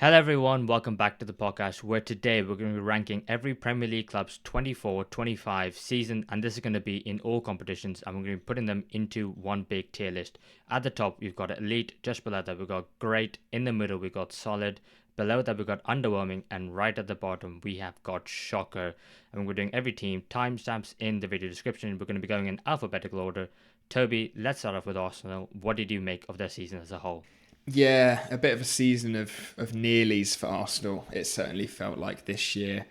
Hello everyone, welcome back to the podcast where today we're going to be ranking every Premier League club's 24-25 season, and this is going to be in all competitions, and we're going to be putting them into one big tier list. At the top we've got elite, just below that we've got great, in the middle we've got solid, below that we've got underwhelming, and right at the bottom we have got shocker. And we're doing every team, timestamps in the video description. We're going to be going in alphabetical order. Toby, let's start off with Arsenal. What did you make of their season as a whole? Yeah, a bit of a season of nearlies for Arsenal. It certainly felt like this year.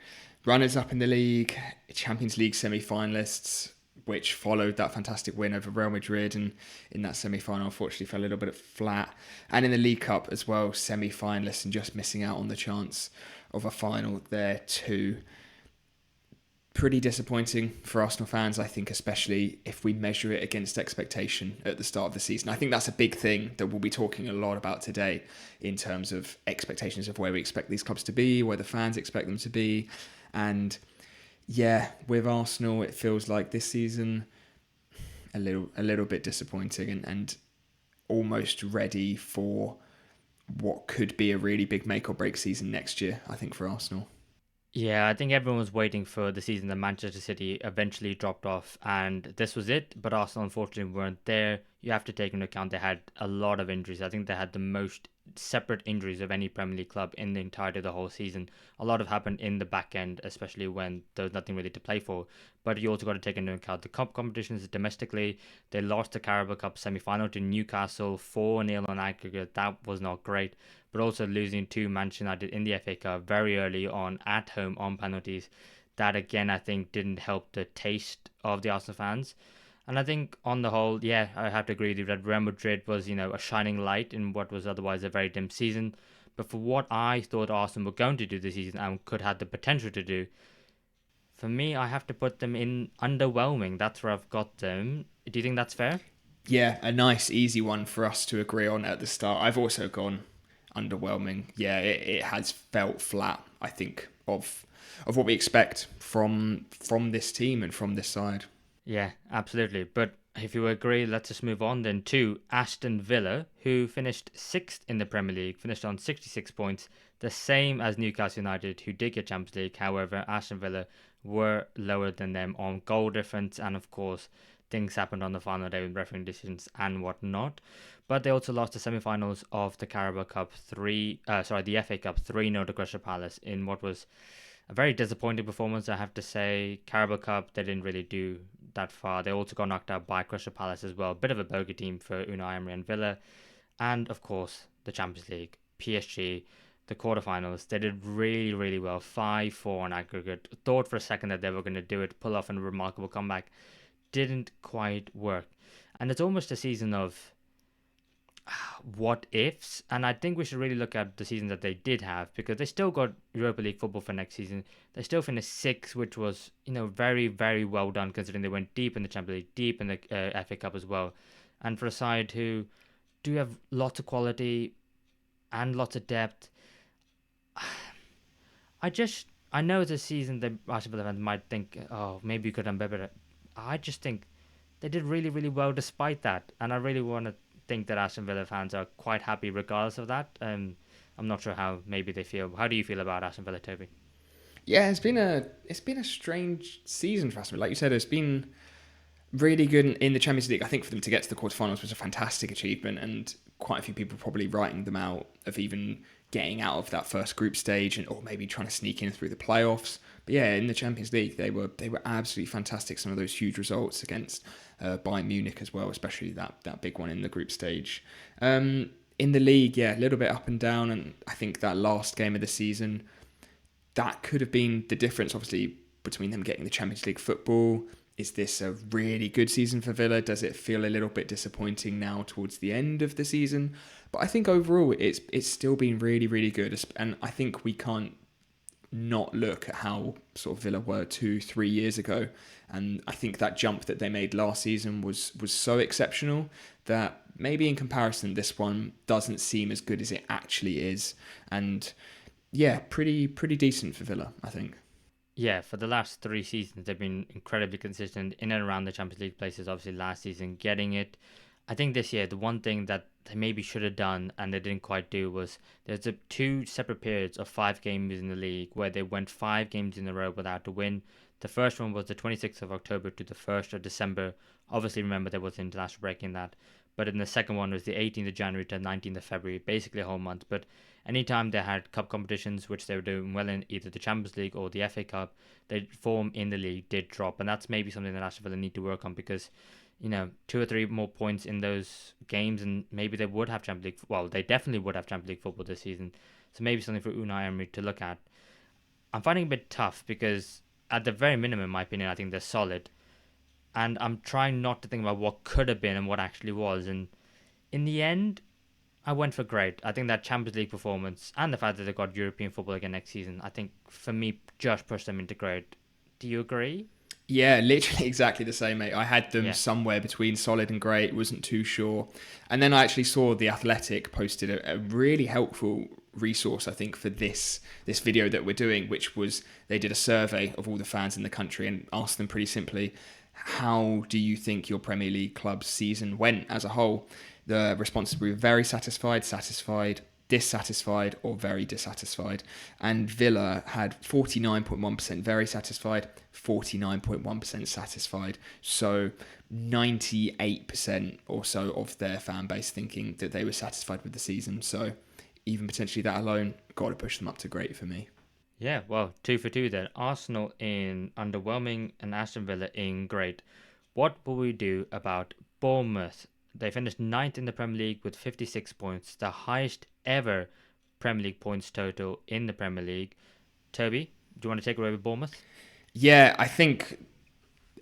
Runners up in the league, Champions League semi-finalists, which followed that fantastic win over Real Madrid, and in that semi-final, unfortunately, fell a little bit flat. And in the League Cup as well, semi-finalists and just missing out on the chance of a final there too. Pretty disappointing for Arsenal fans, I think, especially if we measure it against expectation at the start of the season. I think that's a big thing that we'll be talking a lot about today in terms of expectations of where we expect these clubs to be, where the fans expect them to be. And yeah, with Arsenal, it feels like this season a little bit disappointing and almost ready for what could be a really big make or break season next year, I think, for Arsenal. Yeah, I think everyone was waiting for the season that Manchester City eventually dropped off, and this was it. But Arsenal unfortunately weren't there. You have to take into account they had a lot of injuries. I think they had the most separate injuries of any Premier League club in the entirety of the whole season. A lot have happened in the back end, especially when there was nothing really to play for. But you also got to take into account the cup competitions domestically. They lost the Carabao Cup semi-final to Newcastle 4-0 on aggregate. That was not great, but also losing to Manchester United in the FA Cup very early on at home on penalties. That again, I think, didn't help the taste of the Arsenal fans. And I think on the whole, yeah, I have to agree with you that Real Madrid was, a shining light in what was otherwise a very dim season. But for what I thought Arsenal were going to do this season and could have the potential to do, for me, I have to put them in underwhelming. That's where I've got them. Do you think that's fair? Yeah, a nice, easy one for us to agree on at the start. I've also gone underwhelming. Yeah, it has felt flat, I think, of what we expect from this team and from this side. Yeah, absolutely. But if you agree, let's just move on then to Aston Villa, who finished sixth in the Premier League, finished on 66 points, the same as Newcastle United, who did get Champions League. However, Aston Villa were lower than them on goal difference, and of course, things happened on the final day with refereeing decisions and whatnot. But they also lost the semi-finals of the Carabao Cup the FA Cup 3-0 to Crystal Palace in what was a very disappointing performance, I have to say. Carabao Cup, they didn't really do that far. They also got knocked out by Crystal Palace as well. Bit of a bogey team for Unai Emery and Villa. And of course, the Champions League, PSG, the quarterfinals. They did really, really well. 5-4 on aggregate. Thought for a second that they were going to do it, pull off a remarkable comeback. Didn't quite work. And it's almost a season of what ifs, and I think we should really look at the season that they did have, because they still got Europa League football for next season. They still finished sixth, which was very, very well done considering they went deep in the Champions League, deep in the FA Cup as well, and for a side who do have lots of quality and lots of depth. I know it's a season that Aston Villa fans might think, oh, maybe you could have done better. I just think they did really, really well despite that, and I really want to think that Aston Villa fans are quite happy regardless of that. I'm not sure how maybe they feel. How do you feel about Aston Villa, Toby? Yeah, it's been a strange season for Aston Villa. Like you said, it's been really good in the Champions League. I think for them to get to the quarterfinals was a fantastic achievement, and quite a few people probably writing them out of even getting out of that first group stage or maybe trying to sneak in through the playoffs. But yeah, in the Champions League, they were absolutely fantastic. Some of those huge results against Bayern Munich as well, especially that big one in the group stage. In the league, yeah, a little bit up and down, and I think that last game of the season, that could have been the difference, obviously, between them getting the Champions League football. Is this a really good season for Villa? Does it feel a little bit disappointing now towards the end of the season? But I think overall it's still been really, really good. And I think we can't not look at how sort of Villa were 2-3 years ago. And I think that jump that they made last season was so exceptional that maybe in comparison, this one doesn't seem as good as it actually is. And yeah, pretty decent for Villa, I think. Yeah, for the last three seasons, they've been incredibly consistent in and around the Champions League places. Obviously, last season getting it. I think this year the one thing that they maybe should have done and they didn't quite do was there's two separate periods of 5 games in the league where they went 5 games in a row without a win. The first one was the 26th of October to the 1st of December. Obviously, remember there was an international break in that. But in the second one was the 18th of January to 19th of February, basically a whole month. But anytime they had cup competitions, which they were doing well in either the Champions League or the FA Cup, their form in the league did drop. And that's maybe something that Aston Villa need to work on because, 2 or 3 more points in those games, and maybe they would have Champions League. Well, they definitely would have Champions League football this season. So maybe something for Unai Emery to look at. I'm finding it a bit tough because, at the very minimum, in my opinion, I think they're solid. And I'm trying not to think about what could have been and what actually was. And in the end, I went for great. I think that Champions League performance and the fact that they got European football again next season, I think for me just pushed them into great. Do you agree? Yeah, literally exactly the same, mate. I had them Yeah. somewhere between solid and great, wasn't too sure. And then I actually saw The Athletic posted a really helpful resource, I think, for this video that we're doing, which was they did a survey of all the fans in the country and asked them pretty simply, how do you think your Premier League club's season went as a whole? The responses were very satisfied, dissatisfied, or very dissatisfied. And Villa had 49.1% very satisfied, 49.1% satisfied. So 98% or so of their fan base thinking that they were satisfied with the season. So even potentially that alone got to push them up to great for me. Yeah, well, 2 for 2 then. Arsenal in underwhelming and Aston Villa in great. What will we do about Bournemouth? They finished ninth in the Premier League with 56 points, the highest ever Premier League points total in the Premier League. Toby, do you want to take away with Bournemouth? Yeah, I think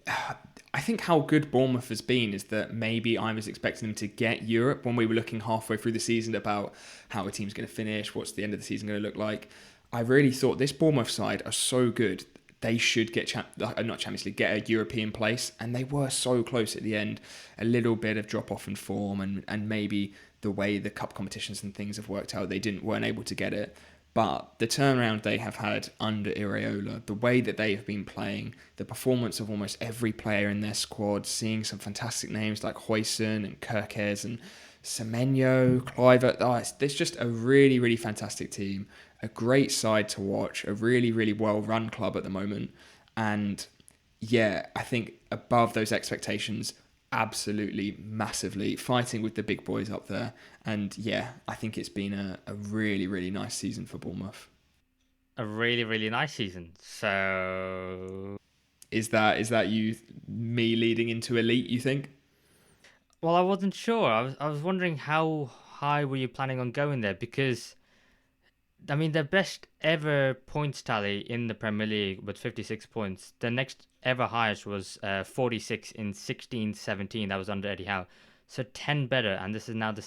how good Bournemouth has been is that maybe I was expecting them to get Europe when we were looking halfway through the season about how a team's going to finish, what's the end of the season going to look like. I really thought this Bournemouth side are so good, they should get not Champions League, get a European place, and they were so close at the end. A little bit of drop off in form, and maybe the way the cup competitions and things have worked out, they weren't able to get it. But the turnaround they have had under Iraola, the way that they have been playing, the performance of almost every player in their squad, seeing some fantastic names like Huijsen and Kerkez and Semenyo, Kluivert. It's just a really, really fantastic team. A great side to watch. A really, really well-run club at the moment. And yeah, I think above those expectations, absolutely massively fighting with the big boys up there. And yeah, I think it's been a really, really nice season for Bournemouth. A really, really nice season. So, Is that me leading into elite, you think? well, I wasn't sure. I was wondering how high were you planning on going there because I mean, the best ever points tally in the Premier League with 56 points. The next ever highest was 46 in 16-17. That was under Eddie Howe. So 10 better, and this is now the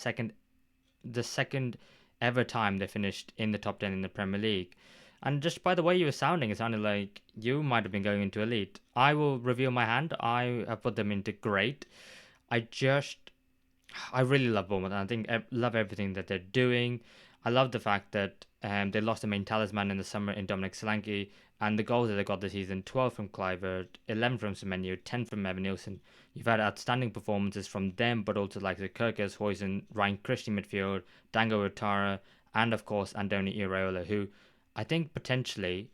second ever time they finished in the top 10 in the Premier League. And just by the way you were sounding, it sounded like you might have been going into elite. I will reveal my hand. I have put them into great. I really love Bournemouth. And I think I love everything that they're doing. I love the fact that they lost the main talisman in the summer in Dominic Solanke, and the goals that they got this season: 12 from Kluivert, 11 from Semenyo, 10 from Mev and Toby. You've had outstanding performances from them, but also like the Kerkez, Huijsen, Ryan Christie midfield, Dango Ouattara, and of course Andoni Iraola, who I think potentially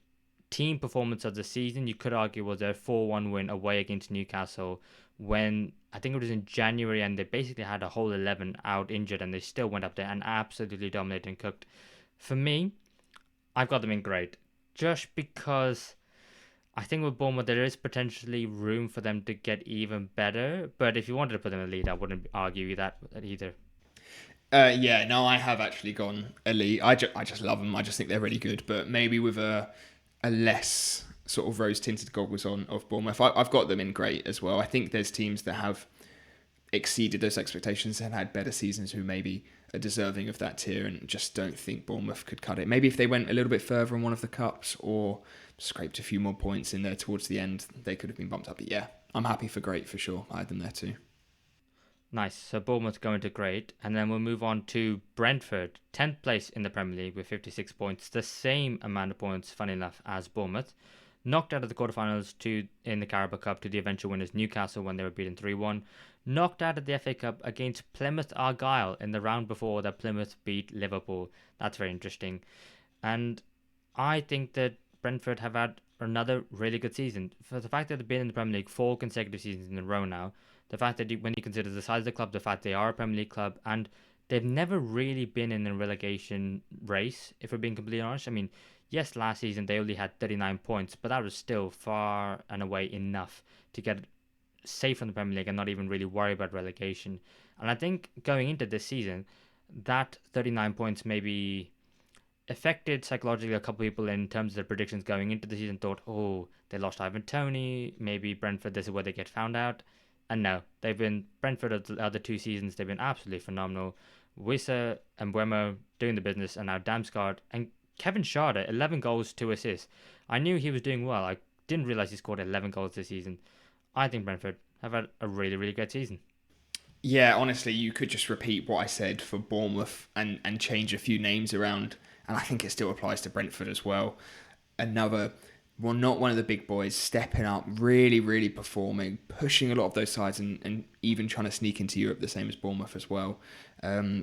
team performance of the season you could argue was their 4-1 win away against Newcastle when I think it was in January and they basically had a whole 11 out injured and they still went up there and absolutely dominated and cooked. For me, I've got them in great just because I think with Bournemouth there is potentially room for them to get even better, but if you wanted to put them in the lead I wouldn't argue that either. Yeah, no, I have actually gone elite. I just love them. I just think they're really good, but maybe with a less sort of rose-tinted goggles on of Bournemouth. I've got them in great as well. I think there's teams that have exceeded those expectations and had better seasons who maybe are deserving of that tier and just don't think Bournemouth could cut it. Maybe if they went a little bit further in one of the cups or scraped a few more points in there towards the end, they could have been bumped up. But yeah, I'm happy for great for sure. I had them there too. Nice. So Bournemouth going to great. And then we'll move on to Brentford, 10th place in the Premier League with 56 points. The same amount of points, funny enough, as Bournemouth. knocked out of the quarterfinals in the Carabao Cup to the eventual winners Newcastle when they were beaten 3-1, knocked out of the FA Cup against Plymouth Argyle in the round before that Plymouth beat Liverpool. That's very interesting. And I think that Brentford have had another really good season. For the fact that they've been in the Premier League 4 consecutive seasons in a row now, the fact that when you consider the size of the club, the fact they are a Premier League club, and they've never really been in a relegation race, if we're being completely honest. I mean, yes, last season they only had 39 points, but that was still far and away enough to get safe from the Premier League and not even really worry about relegation. And I think going into this season, that 39 points maybe affected psychologically a couple of people in terms of their predictions going into the season. Thought, oh, they lost Ivan Toney, maybe Brentford, this is where they get found out. And no, they've been Brentford of the other 2 seasons, they've been absolutely phenomenal. Wissa and Buemo doing the business, and now Damsgaard and Kevin Schade, 11 goals, 2 assists. I knew he was doing well. I didn't realise he scored 11 goals this season. I think Brentford have had a really, really good season. Yeah, honestly, you could just repeat what I said for Bournemouth and change a few names around, and I think it still applies to Brentford as well. Another, well, not one of the big boys, stepping up, really, really performing, pushing a lot of those sides and even trying to sneak into Europe, the same as Bournemouth as well.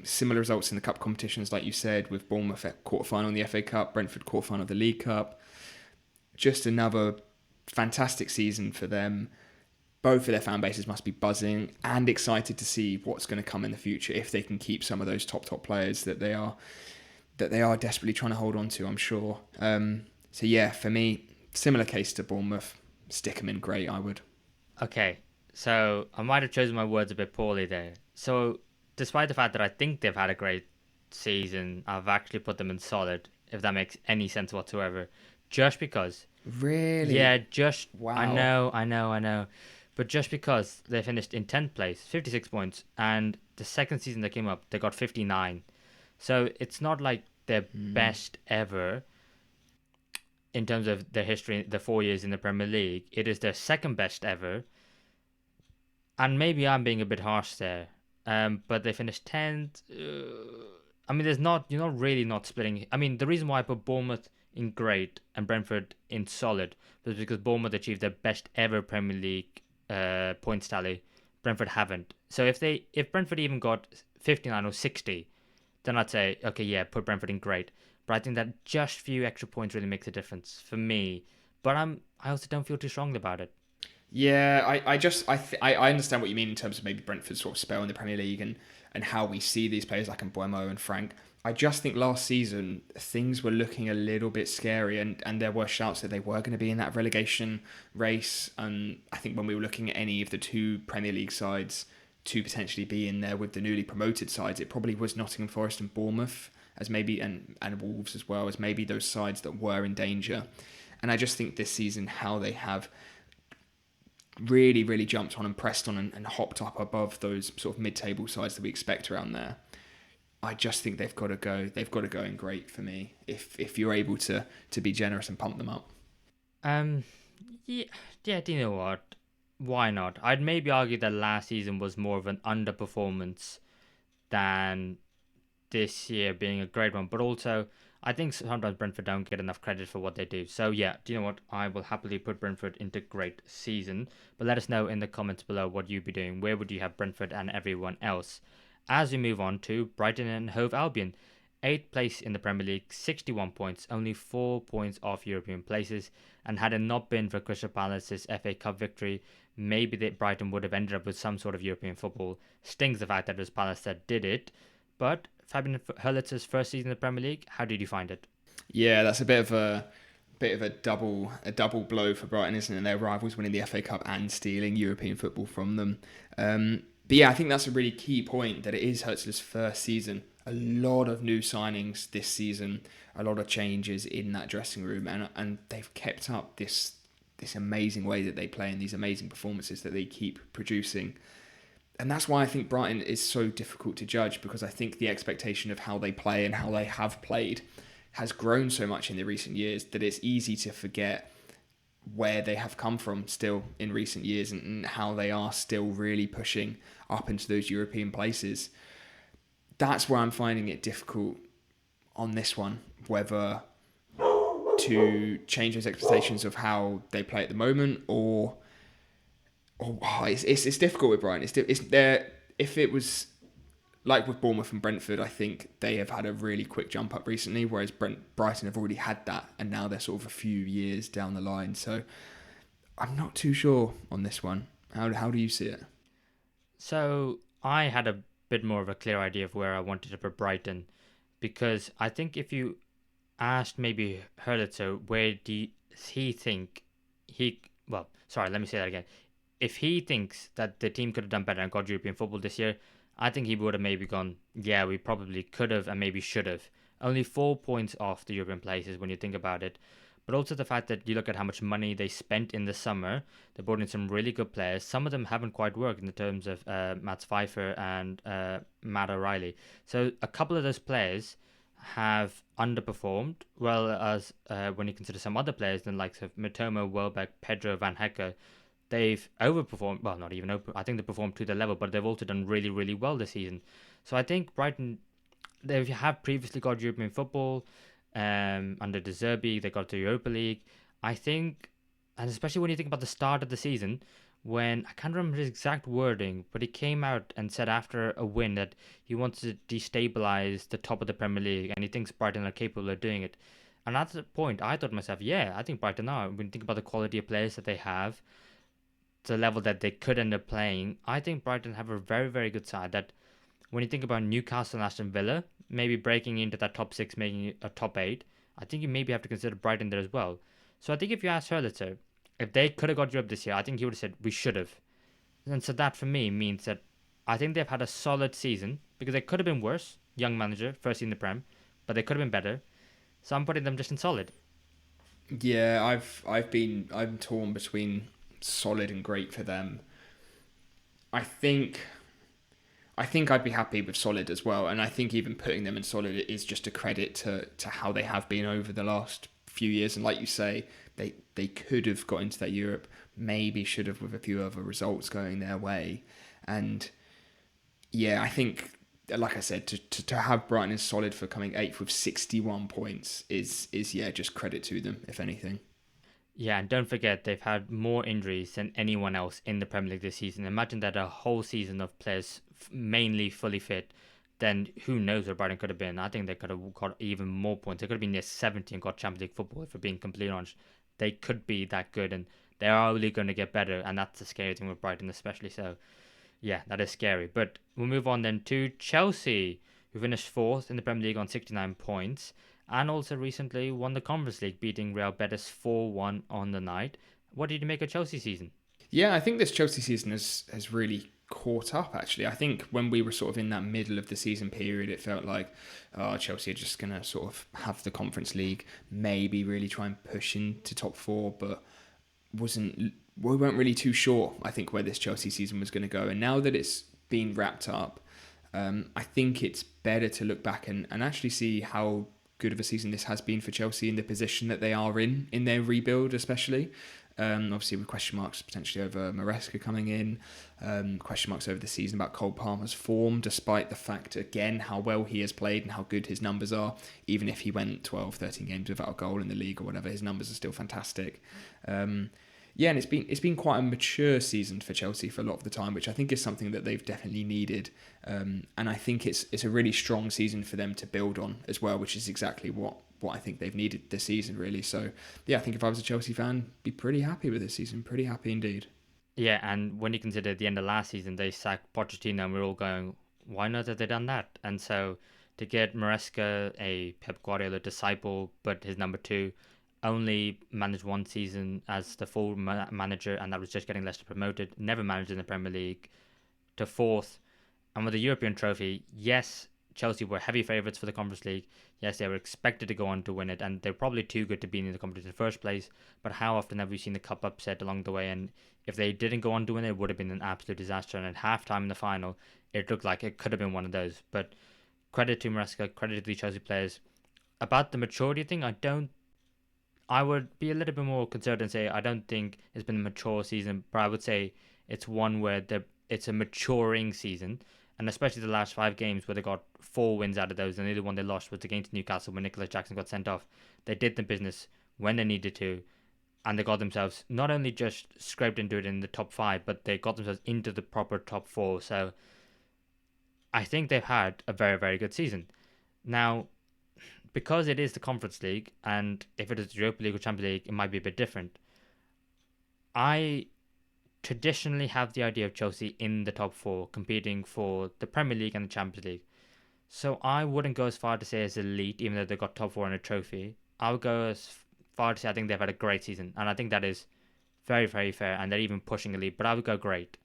Similar results in the cup competitions, like you said, with Bournemouth at quarterfinal in the FA Cup, Brentford quarterfinal of the League Cup. Just another fantastic season for them. Both of their fan bases must be buzzing and excited to see what's going to come in the future if they can keep some of those top players that they are desperately trying to hold on to, I'm sure. So yeah, for me, similar case to Bournemouth. Stick them in great, I would. Okay, so I might have chosen my words a bit poorly there. So despite the fact that I think they've had a great season, I've actually put them in solid, if that makes any sense whatsoever. Just because. Really? Yeah, just. Wow. I know. But just because they finished in 10th place, 56 points, and the second season they came up, they got 59. So it's not like their best ever in terms of their history, the 4 years in the Premier League. It is their second best ever. And maybe I'm being a bit harsh there. But they finished 10th. I mean, you're not really not splitting. I mean, the reason why I put Bournemouth in great and Brentford in solid was because Bournemouth achieved their best ever Premier League points tally. Brentford haven't. So if Brentford even got 59 or 60, then I'd say, okay, yeah, put Brentford in great. But I think that just few extra points really makes a difference for me. But I also don't feel too strongly about it. Yeah, I understand what you mean in terms of maybe Brentford's sort of spell in the Premier League and how we see these players like Mbuemo and Frank. I just think last season things were looking a little bit scary and there were shouts that they were going to be in that relegation race. And I think when we were looking at any of the 2 Premier League sides to potentially be in there with the newly promoted sides, it probably was Nottingham Forest and Bournemouth as maybe and Wolves as well as maybe those sides that were in danger. And I just think this season how they have really, really jumped on and pressed on and hopped up above those sort of mid-table sides that we expect around there. I just think they've got to go. They've got to go in great for me. If you're able to be generous and pump them up. Yeah. Do you know what? Why not? I'd maybe argue that last season was more of an underperformance than this year being a great one. But also, I think sometimes Brentford don't get enough credit for what they do. So yeah, do you know what? I will happily put Brentford into great season. But let us know in the comments below what you'd be doing. Where would you have Brentford and everyone else? As we move on to Brighton and Hove Albion, 8th place in the Premier League, 61 points, only 4 points off European places. And had it not been for Crystal Palace's FA Cup victory, maybe Brighton would have ended up with some sort of European football. Stings the fact that it was Palace that did it. But Fabian Hurlitz's first season in the Premier League, how did you find it? Yeah, that's a bit of a double blow for Brighton, isn't it? Their rivals winning the FA Cup and stealing European football from them. But yeah, I think that's a really key point that it is Hurlitz's first season. A lot of new signings this season, a lot of changes in that dressing room, and they've kept up this amazing way that they play and these amazing performances that they keep producing. And that's why I think Brighton is so difficult to judge, because I think the expectation of how they play and how they have played has grown so much in the recent years that it's easy to forget where they have come from still in recent years and how they are still really pushing up into those European places. That's where I'm finding it difficult on this one, whether to change those expectations of how they play at the moment, or it's difficult with Brighton. It's there. If it was like with Bournemouth and Brentford, I think they have had a really quick jump up recently, whereas Brighton have already had that, and now they're sort of a few years down the line. So I'm not too sure on this one. How do you see it? So I had a bit more of a clear idea of where I wanted to put Brighton, because I think if you asked maybe Hurlitzer where he think let me say that again. If he thinks that the team could have done better and got European football this year, I think he would have maybe gone, yeah, we probably could have and maybe should have. Only 4 points off the European places when you think about it. But also the fact that you look at how much money they spent in the summer. They brought in some really good players. Some of them haven't quite worked in the terms of Mats Pfeiffer and Matt O'Reilly. So a couple of those players have underperformed, well as when you consider some other players, the likes of Matoma, Welbeck, Pedro, Van Hecke, they've overperformed. Well, not even over. I think they performed to the level, but they've also done really, really well this season. So I think Brighton, they have previously got European football under De Zerbi. They got to Europa League. I think, and especially when you think about the start of the season, when I can't remember his exact wording, but he came out and said after a win that he wants to destabilize the top of the Premier League, and he thinks Brighton are capable of doing it. And at that point, I thought to myself, yeah, I think Brighton are. When you think about the quality of players that they have, the level that they could end up playing, I think Brighton have a very, very good side. That when you think about Newcastle and Aston Villa, maybe breaking into that top six, making it a top eight, I think you maybe have to consider Brighton there as well. So I think if you ask Hurlitzer, if they could have got Europe this year, I think he would have said, we should have. And so that for me means that I think they've had a solid season, because they could have been worse, young manager, first in the Prem, but they could have been better. So I'm putting them just in solid. Yeah, I'm torn between solid and great for them. I think I'd be happy with solid as well, and I think even putting them in solid is just a credit to how they have been over the last few years. And like you say, they could have got into that Europe, maybe should have, with a few other results going their way. And yeah, I think, like I said, to have Brighton as solid for coming eighth with 61 points is just credit to them, if anything. Yeah, and don't forget, they've had more injuries than anyone else in the Premier League this season. Imagine that a whole season of players mainly fully fit, then who knows where Brighton could have been. I think they could have got even more points. They could have been near 70 and got Champions League football, if we're being completely honest. They could be that good, and they are only going to get better, and that's the scary thing with Brighton especially. So, yeah, that is scary. But we'll move on then to Chelsea, who finished fourth in the Premier League on 69 points. And also recently won the Conference League, beating Real Betis 4-1 on the night. What did you make of Chelsea's season? Yeah, I think this Chelsea season has really caught up, actually. I think when we were sort of in that middle of the season period, it felt like Chelsea are just going to sort of have the Conference League, maybe really try and push into top four, but we weren't really too sure, I think, where this Chelsea season was going to go. And now that it's been wrapped up, I think it's better to look back and actually see how good of a season this has been for Chelsea in the position that they are in their rebuild, especially. Obviously with question marks potentially over Maresca coming in, question marks over the season about Cole Palmer's form, despite the fact, again, how well he has played and how good his numbers are. Even if he went 12, 13 games without a goal in the league or whatever, his numbers are still fantastic. And it's been quite a mature season for Chelsea for a lot of the time, which I think is something that they've definitely needed. And I think it's a really strong season for them to build on as well, which is exactly what I think they've needed this season, really. So, yeah, I think if I was a Chelsea fan, be pretty happy with this season. Pretty happy indeed. Yeah, and when you consider the end of last season, they sacked Pochettino, and we're all going, why not have they done that? And so to get Maresca, a Pep Guardiola disciple, but his number two, only managed one season as the full manager, and that was just getting Leicester promoted, never managed in the Premier League, to fourth. And with the European trophy, yes, Chelsea were heavy favourites for the Conference League. Yes, they were expected to go on to win it, and they're probably too good to be in the competition in the first place. But how often have we seen the cup upset along the way? And if they didn't go on to win it, it would have been an absolute disaster. And at halftime in the final, it looked like it could have been one of those. But credit to Maresca, credit to the Chelsea players. About the maturity thing, I would be a little bit more conservative and say I don't think it's been a mature season, but I would say it's one where it's a maturing season, and especially the last 5 games where they got 4 wins out of those, and the only one they lost was against Newcastle when Nicholas Jackson got sent off. They did the business when they needed to, and they got themselves not only just scraped into it in the top 5, but they got themselves into the proper top 4. So I think they've had a very, very good season. Now, because it is the Conference League, and if it is the Europa League or Champions League, it might be a bit different. I traditionally have the idea of Chelsea in the top 4, competing for the Premier League and the Champions League. So I wouldn't go as far to say as elite, even though they got top 4 in a trophy. I would go as far to say I think they've had a great season, and I think that is very, very fair, and they're even pushing elite. But I would go great.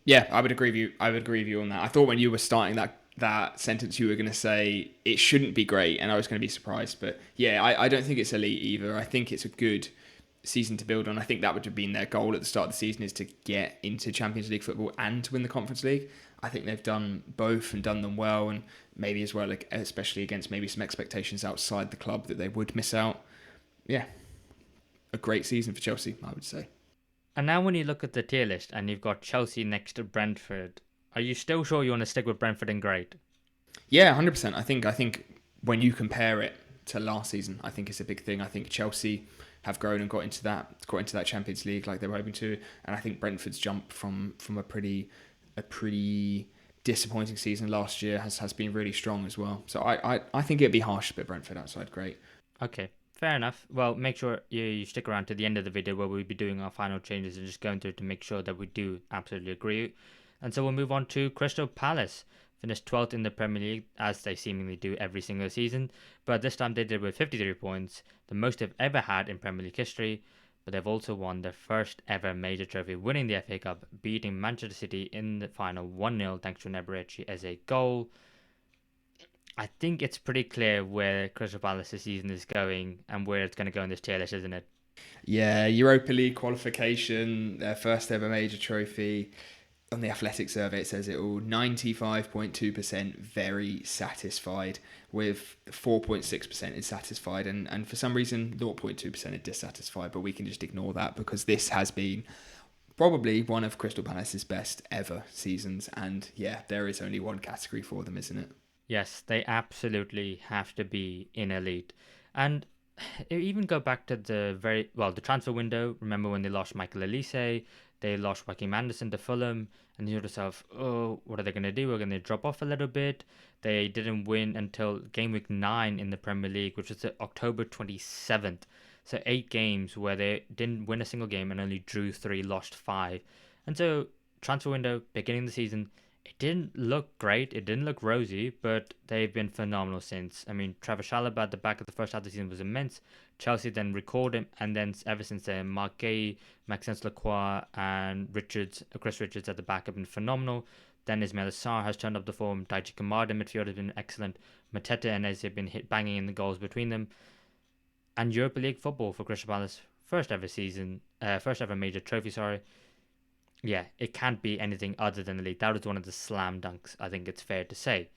Yeah, I would agree with you. I would agree with you on that. I thought when you were starting that sentence, you were going to say it shouldn't be great, and I was going to be surprised. But yeah, I don't think it's elite either. I think it's a good season to build on. I think that would have been their goal at the start of the season, is to get into Champions League football and to win the Conference League. I think they've done both and done them well, and maybe as well, like, especially against maybe some expectations outside the club that they would miss out. Yeah, a great season for Chelsea, I would say. And now when you look at the tier list and you've got Chelsea next to Brentford, are you still sure you want to stick with Brentford in great? Yeah, 100%. I think when you compare it to last season, I think it's a big thing. I think Chelsea have grown and got into that Champions League like they were hoping to, and I think Brentford's jump from a pretty disappointing season last year has been really strong as well. So I think it'd be harsh to put Brentford outside great. Okay, fair enough. Well, make sure you stick around to the end of the video where we'll be doing our final changes and just going through to make sure that we do absolutely agree. And so we'll move on to Crystal Palace. Finished 12th in the Premier League, as they seemingly do every single season, but this time they did with 53 points, the most they've ever had in Premier League history. But they've also won their first ever major trophy, winning the FA Cup, beating Manchester City in the final 1-0 thanks to Eberechi as a goal. I think it's pretty clear where Crystal Palace's season is going and where it's going to go in this tier list, isn't it? Yeah, Europa League qualification, their first ever major trophy. On the Athletic survey, it says it all. 95.2% very satisfied, with 4.6% dissatisfied, and for some reason 0.2% are dissatisfied, but we can just ignore that because this has been probably one of Crystal Palace's best ever seasons, and yeah, there is only one category for them, isn't it? Yes, they absolutely have to be in elite. And even go back to the transfer window. Remember when they lost Michael Elise, they lost Joaquin Anderson to Fulham, and you thought to yourself, oh, what are they going to do? We're going to drop off a little bit. They didn't win until game week 9 in the Premier League, which was October 27th. So 8 games where they didn't win a single game and only drew 3, lost 5. And so transfer window, beginning of the season, it didn't look great. It didn't look rosy, but they've been phenomenal since. I mean, Trevor Chalobah at the back of the first half of the season was immense. Chelsea then recalled him, and then ever since then, Marc Guéhi, Maxence Lacroix, and Chris Richards at the back have been phenomenal. Then Ismail Sarr has turned up the form. Daichi Kamada midfield has been excellent. Mateta and Eze have been banging in the goals between them. And Europa League football for Crystal Palace, first ever major trophy, sorry. Yeah, it can't be anything other than the league. That was one of the slam dunks, I think it's fair to say.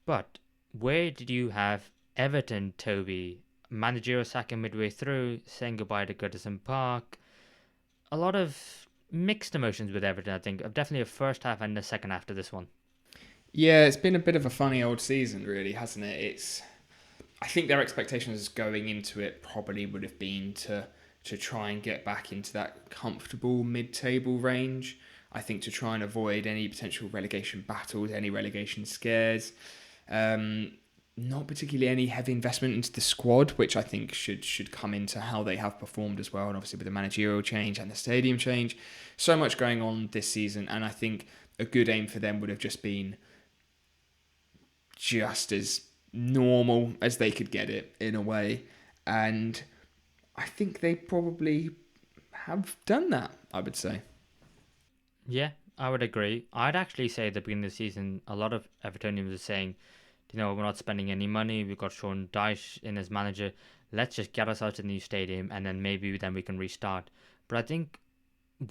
But where did you have Everton, Toby? Managerial sacking midway through, saying goodbye to Goodison Park. A lot of mixed emotions with Everton, I think. Definitely a first half and a second half to this one. Yeah, it's been a bit of a funny old season, really, hasn't it? I think their expectations going into it probably would have been to try and get back into that comfortable mid-table range. I think to try and avoid any potential relegation battles, any relegation scares. Not particularly any heavy investment into the squad, which I think should come into how they have performed as well. And obviously with the managerial change and the stadium change, so much going on this season. And I think a good aim for them would have just been just as normal as they could get it in a way. And I think they probably have done that, I would say. Yeah, I would agree. I'd actually say at the beginning of the season, a lot of Evertonians were saying, we're not spending any money. We've got Sean Dyche in as manager. Let's just get ourselves to the new stadium and then maybe then we can restart. But I think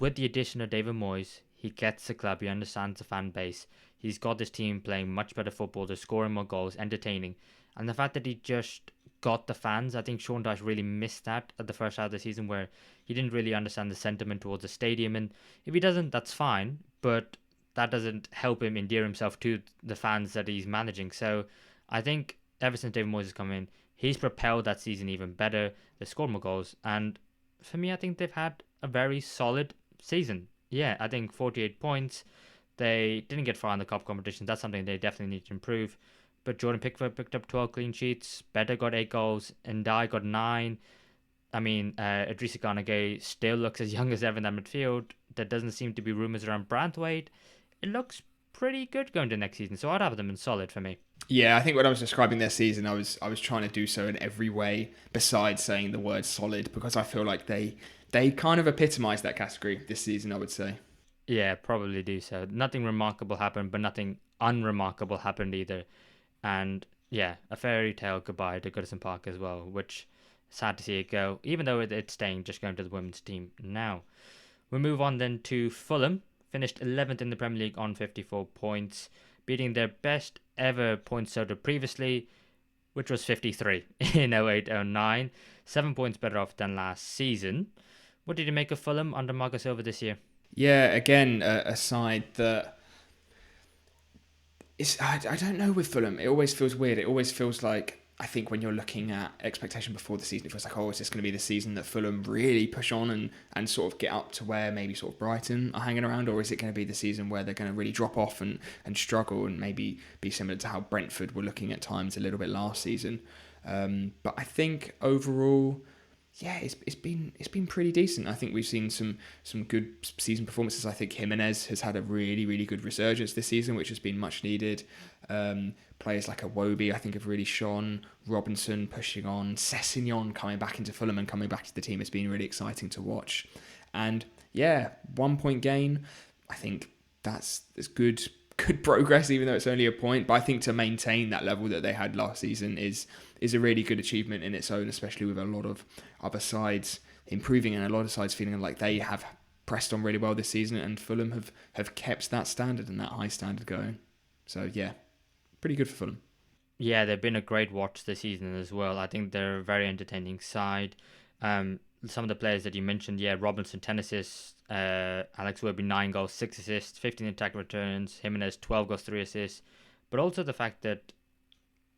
with the addition of David Moyes, he gets the club, he understands the fan base. He's got this team playing much better football, they're scoring more goals, entertaining. And the fact that he just got the fans, I think Sean Dyche really missed that at the first half of the season where he didn't really understand the sentiment towards the stadium. And if he doesn't, that's fine. But that doesn't help him endear himself to the fans that he's managing. So I think ever since David Moyes has come in, He's propelled that season even better. They scored more goals, and for me, I think they've had a very solid season. Yeah, I think 48 points. They didn't get far in the cup competition. That's something they definitely need to improve. But Jordan Pickford picked up 12 clean sheets. Better got 8 goals. And I got 9. I mean, Idrissa Gana Gueye still looks as young as ever in that midfield. There doesn't seem to be rumours around Branthwaite. It looks pretty good going to next season. So I'd have them in solid for me. Yeah, I think when I was describing their season, I was trying to do so in every way besides saying the word solid, because I feel like they kind of epitomise that category this season, I would say. Yeah, probably do so. Nothing remarkable happened, but nothing unremarkable happened either. And yeah, a fairy tale goodbye to Goodison Park as well, which sad to see it go, even though it's staying, just going to the women's team now. We move on then to Fulham, finished 11th in the Premier League on 54 points, beating their best ever points total previously, which was 53 in 08-09, 7 points better off than last season. What did you make of Fulham under Marco Silva this year? Yeah, again, a side that I don't know with Fulham. It always feels weird. It always feels like, I think when you're looking at expectation before the season, it feels like, oh, is this going to be the season that Fulham really push on and sort of get up to where maybe sort of Brighton are hanging around, or is it going to be the season where they're going to really drop off and struggle and maybe be similar to how Brentford were looking at times a little bit last season? But I think overall, yeah, it's been pretty decent. I think we've seen some good season performances. I think Jimenez has had a really good resurgence this season, which has been much needed. Players like Iwobi, I think, have really shone. Robinson pushing on. Sessegnon coming back into Fulham and coming back to the team has been really exciting to watch. And yeah, 1 point gain. I think that's good progress, even though it's only a point. But I think to maintain that level that they had last season is a really good achievement in its own, especially with a lot of other sides improving and a lot of sides feeling like they have pressed on really well this season, and Fulham have kept that standard and that high standard going. So yeah, pretty good for Fulham. Yeah, they've been a great watch this season as well. I think they're a very entertaining side. Some of the players that you mentioned, yeah, Robinson 10 assists, Alex Iwobi 9 goals, 6 assists, 15 attack returns, Jimenez 12 goals, 3 assists. But also the fact that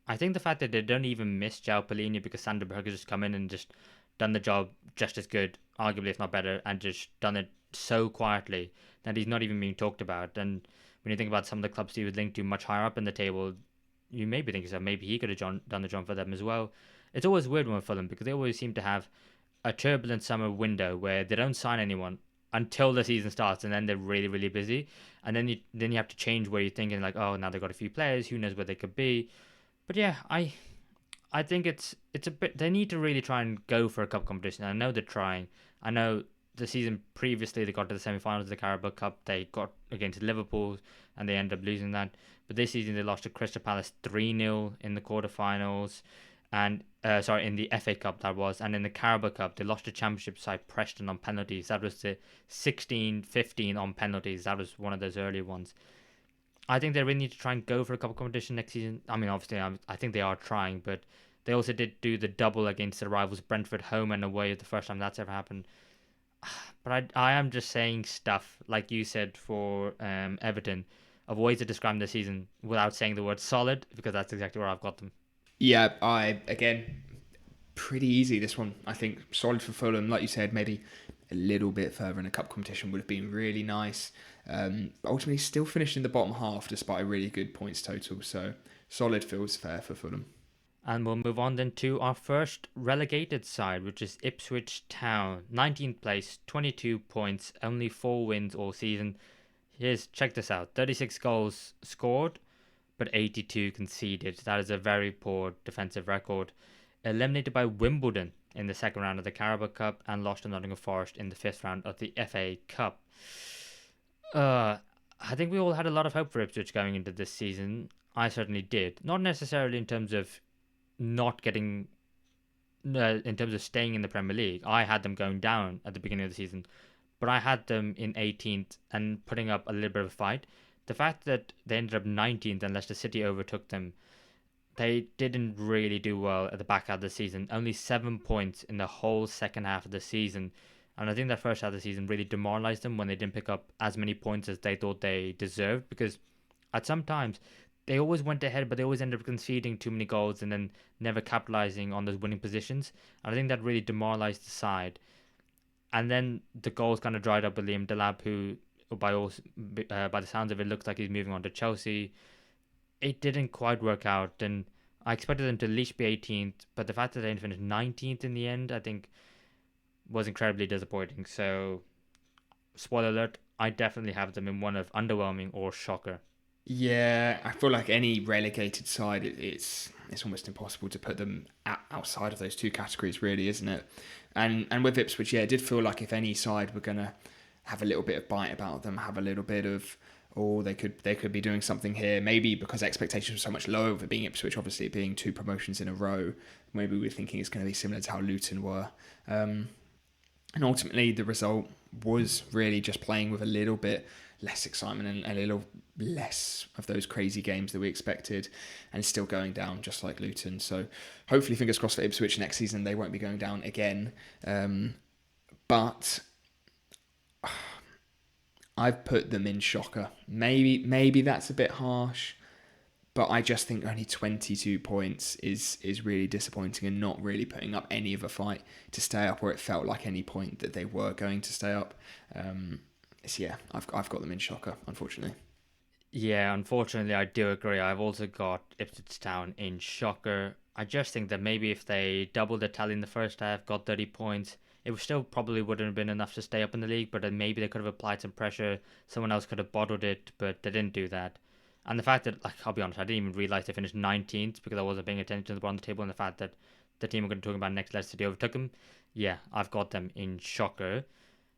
they don't even miss João Palhinha, because Sander Berge has just come in and just done the job just as good, arguably if not better, and just done it so quietly that he's not even being talked about. And when you think about some of the clubs he was linked to much higher up in the table, you maybe think so. Maybe he could have done the job for them as well. It's always weird when Fulham, because they always seem to have a turbulent summer window where they don't sign anyone until the season starts, and then they're really busy, and then you have to change where you're thinking like, oh, now they've got a few players, who knows where they could be. But yeah, I think it's a bit. They need to really try and go for a cup competition. I know they're trying. I know the season previously they got to the semi-finals of the Carabao Cup. They got against Liverpool and they ended up losing that. But this season they lost to Crystal Palace 3-0 in the quarterfinals, and in the FA Cup that was, and in the Carabao Cup they lost to Championship side Preston on penalties. That was the 16-15 on penalties. That was one of those early ones. I think they really need to try and go for a cup competition next season. I mean, obviously, I think they are trying, but they also did do the double against the rivals Brentford home and away, the first time that's ever happened. But I am just saying stuff, like you said, for Everton, of ways to describe the season without saying the word solid, because that's exactly where I've got them. Yeah, again, pretty easy this one. I think solid for Fulham. Like you said, maybe a little bit further in a cup competition would have been really nice. But ultimately, still finished in the bottom half despite a really good points total. So solid feels fair for Fulham. And we'll move on then to our first relegated side, which is Ipswich Town. 19th place, 22 points, only 4 wins all season. Check this out. 36 goals scored, but 82 conceded. That is a very poor defensive record. Eliminated by Wimbledon in the second round of the Carabao Cup and lost to Nottingham Forest in the fifth round of the FA Cup. I think we all had a lot of hope for Ipswich going into this season. I certainly did. Not necessarily in terms of not getting, in terms of staying in the Premier League. I had them going down at the beginning of the season, but I had them in 18th and putting up a little bit of a fight. The fact that they ended up 19th and Leicester City overtook them, they didn't really do well at the back half of the season. Only 7 points in the whole second half of the season. And I think that first half of the season really demoralised them when they didn't pick up as many points as they thought they deserved, because at some times they always went ahead, but they always ended up conceding too many goals and then never capitalizing on those winning positions. And I think that really demoralized the side. And then the goals kind of dried up with Liam Delap, who, by the sounds of it, looks like he's moving on to Chelsea. It didn't quite work out, and I expected them to at least be 18th, but the fact that they finished 19th in the end, I think, was incredibly disappointing. So, spoiler alert, I definitely have them in one of underwhelming or shocker. Yeah, I feel like any relegated side, it's almost impossible to put them outside of those two categories, really, isn't it? And with Ipswich, yeah, it did feel like if any side were gonna have a little bit of bite about them, have a little bit of, oh, they could be doing something here. Maybe because expectations were so much lower for being Ipswich, obviously being two promotions in a row. Maybe we were thinking it's going to be similar to how Luton were. And ultimately, the result was really just playing with a little bit less excitement and a little less of those crazy games that we expected, and still going down just like Luton. So hopefully, fingers crossed for Ipswich next season, they won't be going down again. But I've put them in shocker. Maybe that's a bit harsh, but I just think only 22 points is really disappointing and not really putting up any of a fight to stay up where it felt like any point that they were going to stay up. So yeah, I've got them in shocker, unfortunately. Yeah, unfortunately, I do agree. I've also got Ipswich Town in shocker. I just think that maybe if they doubled the tally in the first half, got 30 points, it still probably wouldn't have been enough to stay up in the league, but then maybe they could have applied some pressure. Someone else could have bottled it, but they didn't do that. And the fact that, like, I'll be honest, I didn't even realize they finished 19th because I wasn't paying attention to the bottom of the table, and the fact that the team we're going to talk about next, Leicester City, overtook them. Yeah, I've got them in shocker.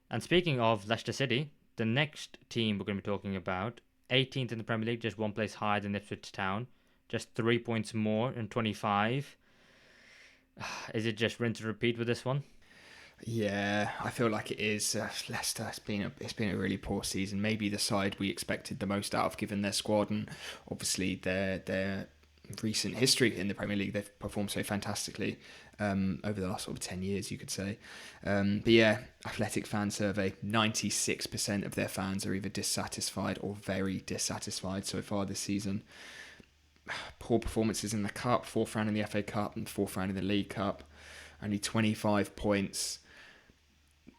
And speaking of Leicester City, the next team we're going to be talking about, 18th in the Premier League, just one place higher than Ipswich Town, just 3 points more in 25. Is it just rinse and repeat with this one? Yeah, I feel like it is. Leicester, it's been a really poor season. Maybe the side we expected the most out of, given their squad and obviously their recent history in the Premier League. They've performed so fantastically over the last sort of 10 years, you could say. But yeah, Athletic fan survey: 96% of their fans are either dissatisfied or very dissatisfied so far this season. Poor performances in the Cup, fourth round in the FA Cup and fourth round in the League Cup. Only 25 points.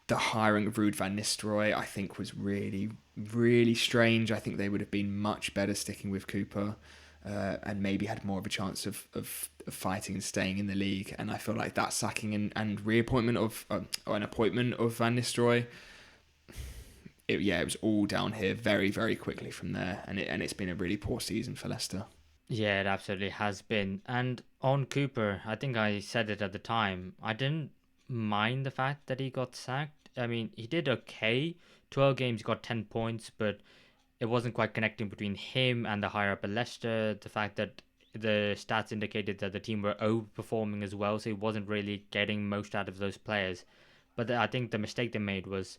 The hiring of Ruud van Nistelrooy, I think, was really, really strange. I think they would have been much better sticking with Cooper and maybe had more of a chance of fighting and staying in the league. And I feel like that sacking and reappointment of, or an appointment of Van Nistelrooy, it was all down here very, very quickly from there. And it's been a really poor season for Leicester. Yeah, it absolutely has been. And on Cooper, I think I said it at the time. I didn't mind the fact that he got sacked. I mean, he did okay. 12 games, he got 10 points, but it wasn't quite connecting between him and the higher up at Leicester. The fact that the stats indicated that the team were overperforming as well, so he wasn't really getting most out of those players. But I think the mistake they made was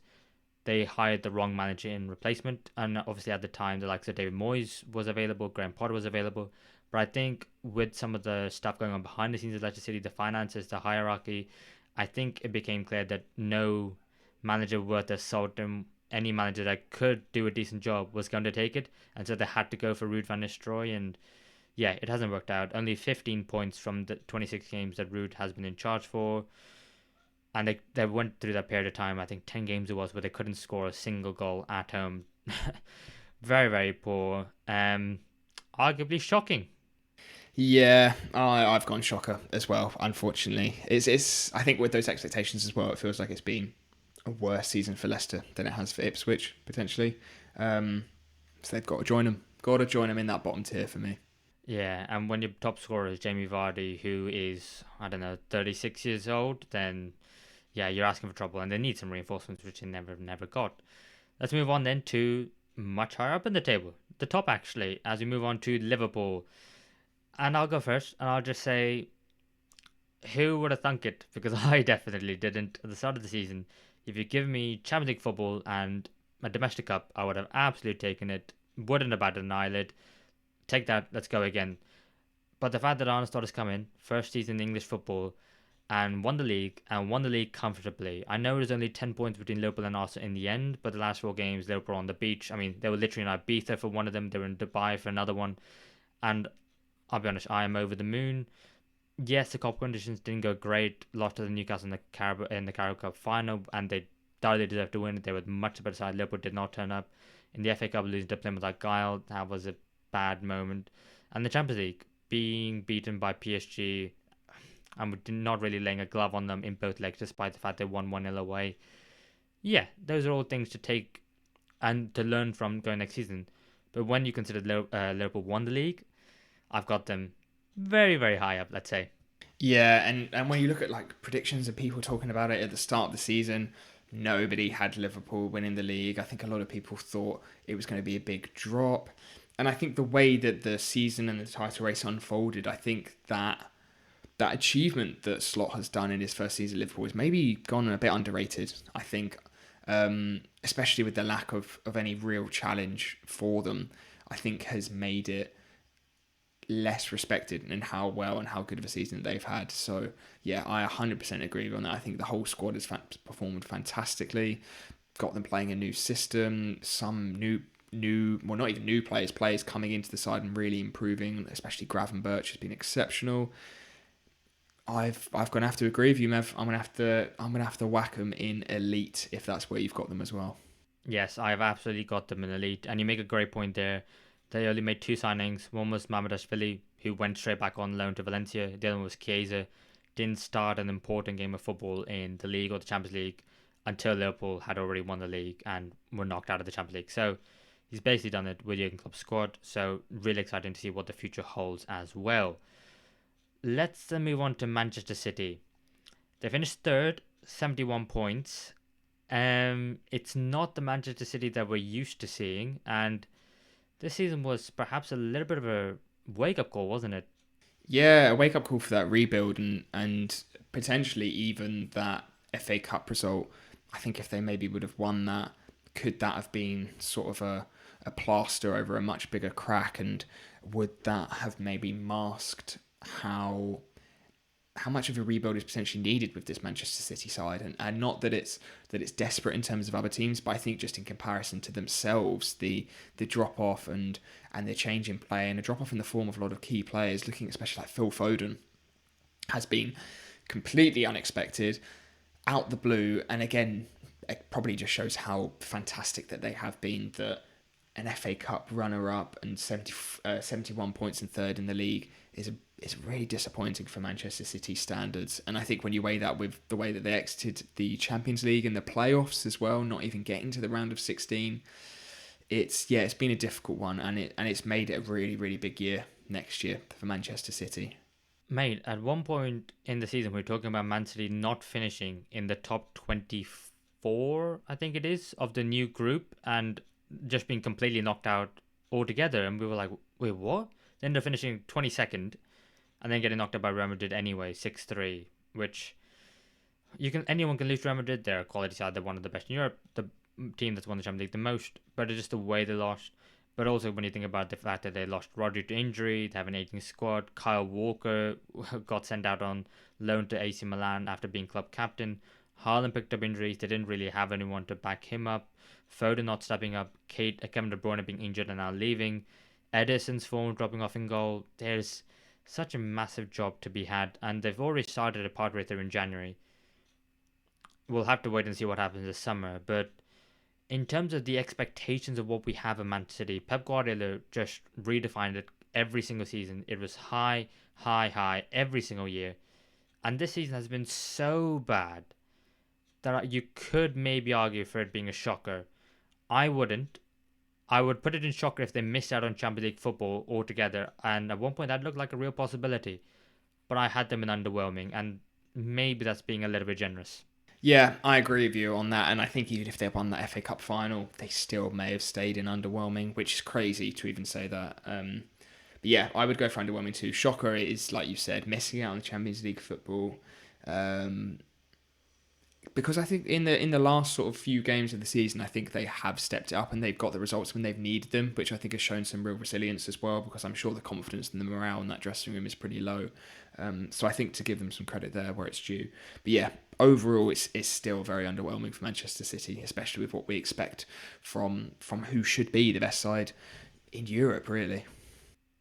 they hired the wrong manager in replacement. And obviously at the time, the likes of David Moyes was available, Graham Potter was available. But I think with some of the stuff going on behind the scenes at Leicester City, the finances, the hierarchy, I think it became clear that no manager worth their salt and any manager that could do a decent job was going to take it. And so they had to go for Ruud van Nistelrooy. And yeah, it hasn't worked out. Only 15 points from the 26 games that Ruud has been in charge for. And they went through that period of time, I think 10 games it was, where they couldn't score a single goal at home. Very, very poor. Arguably shocking. Yeah, I've gone shocker as well. Unfortunately, it's. I think with those expectations as well, it feels like it's been a worse season for Leicester than it has for Ipswich potentially. So they've got to join them. Got to join them in that bottom tier for me. Yeah, and when your top scorer is Jamie Vardy, who is, I don't know, 36 years old, then yeah, you're asking for trouble, and they need some reinforcements, which they never got. Let's move on then to much higher up in the table, the top actually, as we move on to Liverpool. And I'll go first, and I'll just say, who would have thunk it? Because I definitely didn't at the start of the season. If you give me Champions League football and a domestic cup, I would have absolutely taken it. Wouldn't have batted an eyelid. Take that, let's go again. But the fact that Arne Slot has come in, first season in English football, and won the league comfortably. I know there's only 10 points between Liverpool and Arsenal in the end, but the last four games, Liverpool on the beach. I mean, they were literally in Ibiza for one of them, they were in Dubai for another one. And I'll be honest, I am over the moon. Yes, the cup conditions didn't go great. Lost to the Newcastle in the Carabao Cup final, and they thoroughly deserved to win it. They were much better side. Liverpool did not turn up. In the FA Cup, losing to Plymouth Argyle, that was a bad moment. And the Champions League, being beaten by PSG, and not really laying a glove on them in both legs, despite the fact they won 1-0 away. Yeah, those are all things to take and to learn from going next season. But when you consider Liverpool won the league, I've got them very, very high up, let's say. Yeah, and when you look at like predictions and people talking about it at the start of the season, nobody had Liverpool winning the league. I think a lot of people thought it was going to be a big drop. And I think the way that the season and the title race unfolded, I think that achievement that Slot has done in his first season at Liverpool has maybe gone a bit underrated, I think, especially with the lack of any real challenge for them, I think has made it less respected in how well and how good of a season they've had. So, yeah, I 100% agree on that. I think the whole squad has performed fantastically, got them playing a new system, some well, not even new players coming into the side and really improving, especially Gravenberch has been exceptional. I've gonna have to agree with you, Mev. I'm gonna have to whack them in elite if that's where you've got them as well. Yes, I've absolutely got them in elite, and you make a great point there. They only made two signings. One was Mamadashvili, who went straight back on loan to Valencia. The other one was Chiesa. Didn't start an important game of football in the league or the Champions League until Liverpool had already won the league and were knocked out of the Champions League. So he's basically done it with Jurgen Klopp's squad. So really exciting to see what the future holds as well. Let's then move on to Manchester City. They finished third, 71 points. It's not the Manchester City that we're used to seeing, and this season was perhaps a little bit of a wake-up call, wasn't it? Yeah, a wake up call for that rebuild and potentially even that FA Cup result. I think if they maybe would have won that, could that have been sort of a plaster over a much bigger crack, and would that have maybe masked how much of a rebuild is potentially needed with this Manchester City side, and not that it's desperate in terms of other teams, but I think just in comparison to themselves, the drop off and the change in play and a drop off in the form of a lot of key players, looking especially like Phil Foden, has been completely unexpected, out the blue, and again, it probably just shows how fantastic that they have been, that an FA Cup runner-up and 71 points and third in the league is really disappointing for Manchester City standards. And I think when you weigh that with the way that they exited the Champions League and the playoffs as well, not even getting to the round of 16, it's been a difficult one, and it's made it a really, really big year next year for Manchester City. Mate, at one point in the season, we were talking about Man City not finishing in the top 24, I think it is, of the new group, and just being completely knocked out altogether. And we were like, wait, what? Then they're finishing 22nd, and then getting knocked out by Real Madrid anyway, 6-3, which anyone can lose to Real Madrid. They're a quality side. They're one of the best in Europe. The team that's won the Champions League the most, but it's just the way they lost. But also when you think about the fact that they lost Rodri to injury, they have an aging squad. Kyle Walker got sent out on loan to AC Milan after being club captain. Haaland picked up injuries. They didn't really have anyone to back him up. Foden not stepping up. Kevin De Bruyne being injured and now leaving. Ederson's form dropping off in goal. There's such a massive job to be had, and they've already started a part racer in January. We'll have to wait and see what happens this summer, but in terms of the expectations of what we have in Man City, Pep Guardiola just redefined it every single season. It was high, high, high every single year, and this season has been so bad that you could maybe argue for it being a shocker. I wouldn't. I would put it in shocker if they missed out on Champions League football altogether, and at one point that looked like a real possibility. But I had them in underwhelming, and maybe that's being a little bit generous. Yeah, I agree with you on that, and I think even if they won that FA Cup final, they still may have stayed in underwhelming, which is crazy to even say that. But yeah, I would go for underwhelming too. Shocker is, like you said, missing out on the Champions League football. Because I think in the last sort of few games of the season, I think they have stepped it up and they've got the results when they've needed them, which I think has shown some real resilience as well, because I'm sure the confidence and the morale in that dressing room is pretty low. So I think to give them some credit there where it's due. But yeah, overall, it's still very underwhelming for Manchester City, especially with what we expect from who should be the best side in Europe, really.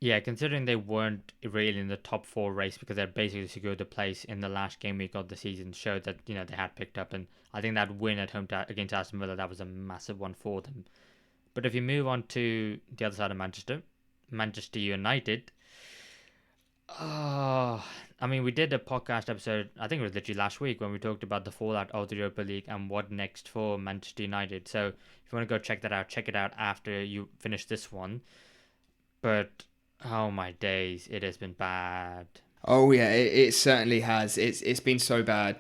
Yeah, considering they weren't really in the top four race because they basically secured the place in the last game week of the season, showed that they had picked up, and I think that win at home against Aston Villa, that was a massive one for them. But if you move on to the other side of Manchester United. Oh, I mean, we did a podcast episode, I think it was literally last week, when we talked about the fallout of the Europa League and what next for Manchester United. So if you want to go check that out, check it out after you finish this one. But oh my days, it has been bad. Oh yeah, it certainly has. It's been so bad.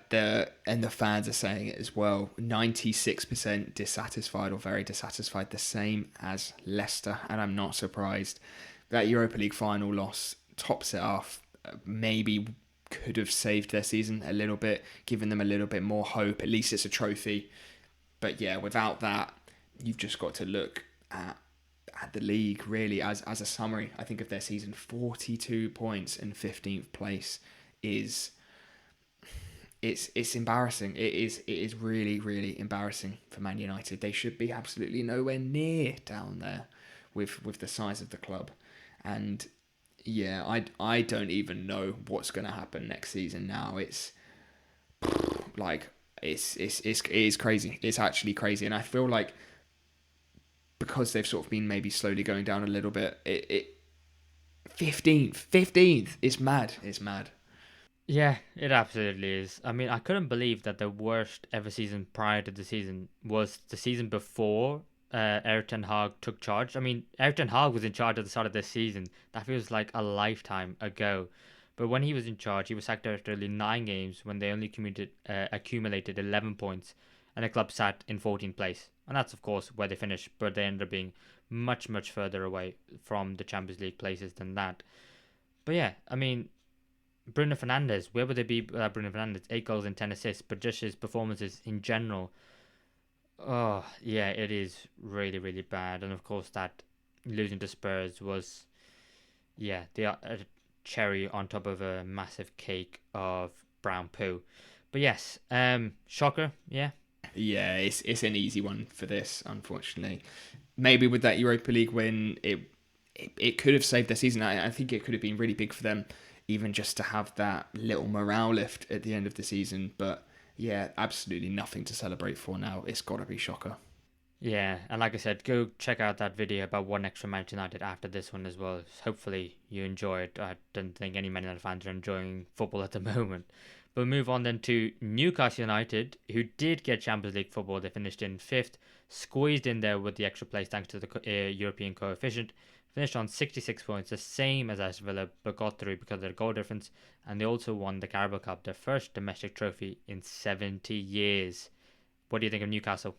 And the fans are saying it as well. 96% dissatisfied or very dissatisfied, the same as Leicester, and I'm not surprised. That Europa League final loss tops it off. Maybe could have saved their season a little bit, given them a little bit more hope. At least it's a trophy. But yeah, without that, you've just got to look at the league really as a summary. I think of their season, 42 points and 15th place is it's embarrassing. It is really really embarrassing for Man United. They should be absolutely nowhere near down there with the size of the club. And yeah, I don't even know what's going to happen next season now. It's like it is crazy. It's actually crazy, and I feel like because they've sort of been maybe slowly going down a little bit, it 15th. It's mad. It's mad. Yeah, it absolutely is. I mean, I couldn't believe that the worst ever season prior to the season was the season before Eric Ten Hag took charge. I mean, Eric Ten Hag was in charge at the start of this season. That feels like a lifetime ago. But when he was in charge, he was sacked after only 9 games when they only accumulated 11 points and the club sat in 14th place. And that's, of course, where they finished, but they ended up being much, much further away from the Champions League places than that. But yeah, I mean, Bruno Fernandes, where would they be without Bruno Fernandes? 8 goals and 10 assists, but just his performances in general. Oh, yeah, it is really, really bad. And of course, that losing to Spurs was, yeah, a cherry on top of a massive cake of brown poo. But yes, shocker, yeah. Yeah, it's an easy one for this, unfortunately. Maybe with that Europa League win, it could have saved their season. I think it could have been really big for them, even just to have that little morale lift at the end of the season. But yeah, absolutely nothing to celebrate for now. It's got to be shocker. Yeah, and like I said, go check out that video about what next for Manchester United after this one as well. Hopefully you enjoy it. I don't think any Man United fans are enjoying football at the moment. But move on then to Newcastle United, who did get Champions League football. They finished in fifth, squeezed in there with the extra place thanks to the European coefficient. Finished on 66 points, the same as Aston Villa, but got through because of their goal difference. And they also won the Carabao Cup, their first domestic trophy in 70 years. What do you think of Newcastle?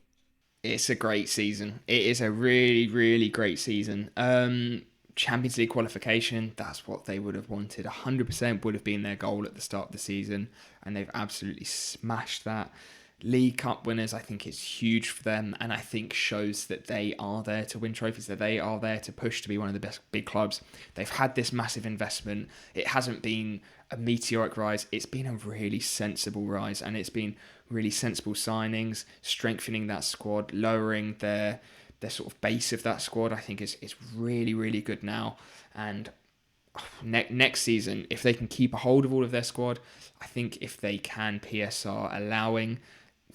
It's a great season. It is a really, really great season. Champions League qualification, that's what they would have wanted. 100% would have been their goal at the start of the season, and they've absolutely smashed that. League Cup winners, I think it's huge for them, and I think shows that they are there to win trophies, that they are there to push to be one of the best big clubs. They've had this massive investment. It hasn't been a meteoric rise. It's been a really sensible rise, and it's been really sensible signings, strengthening that squad, lowering their sort of base of that squad. I think is really, really good now. And next season, if they can keep a hold of all of their squad, I think if they can, PSR allowing,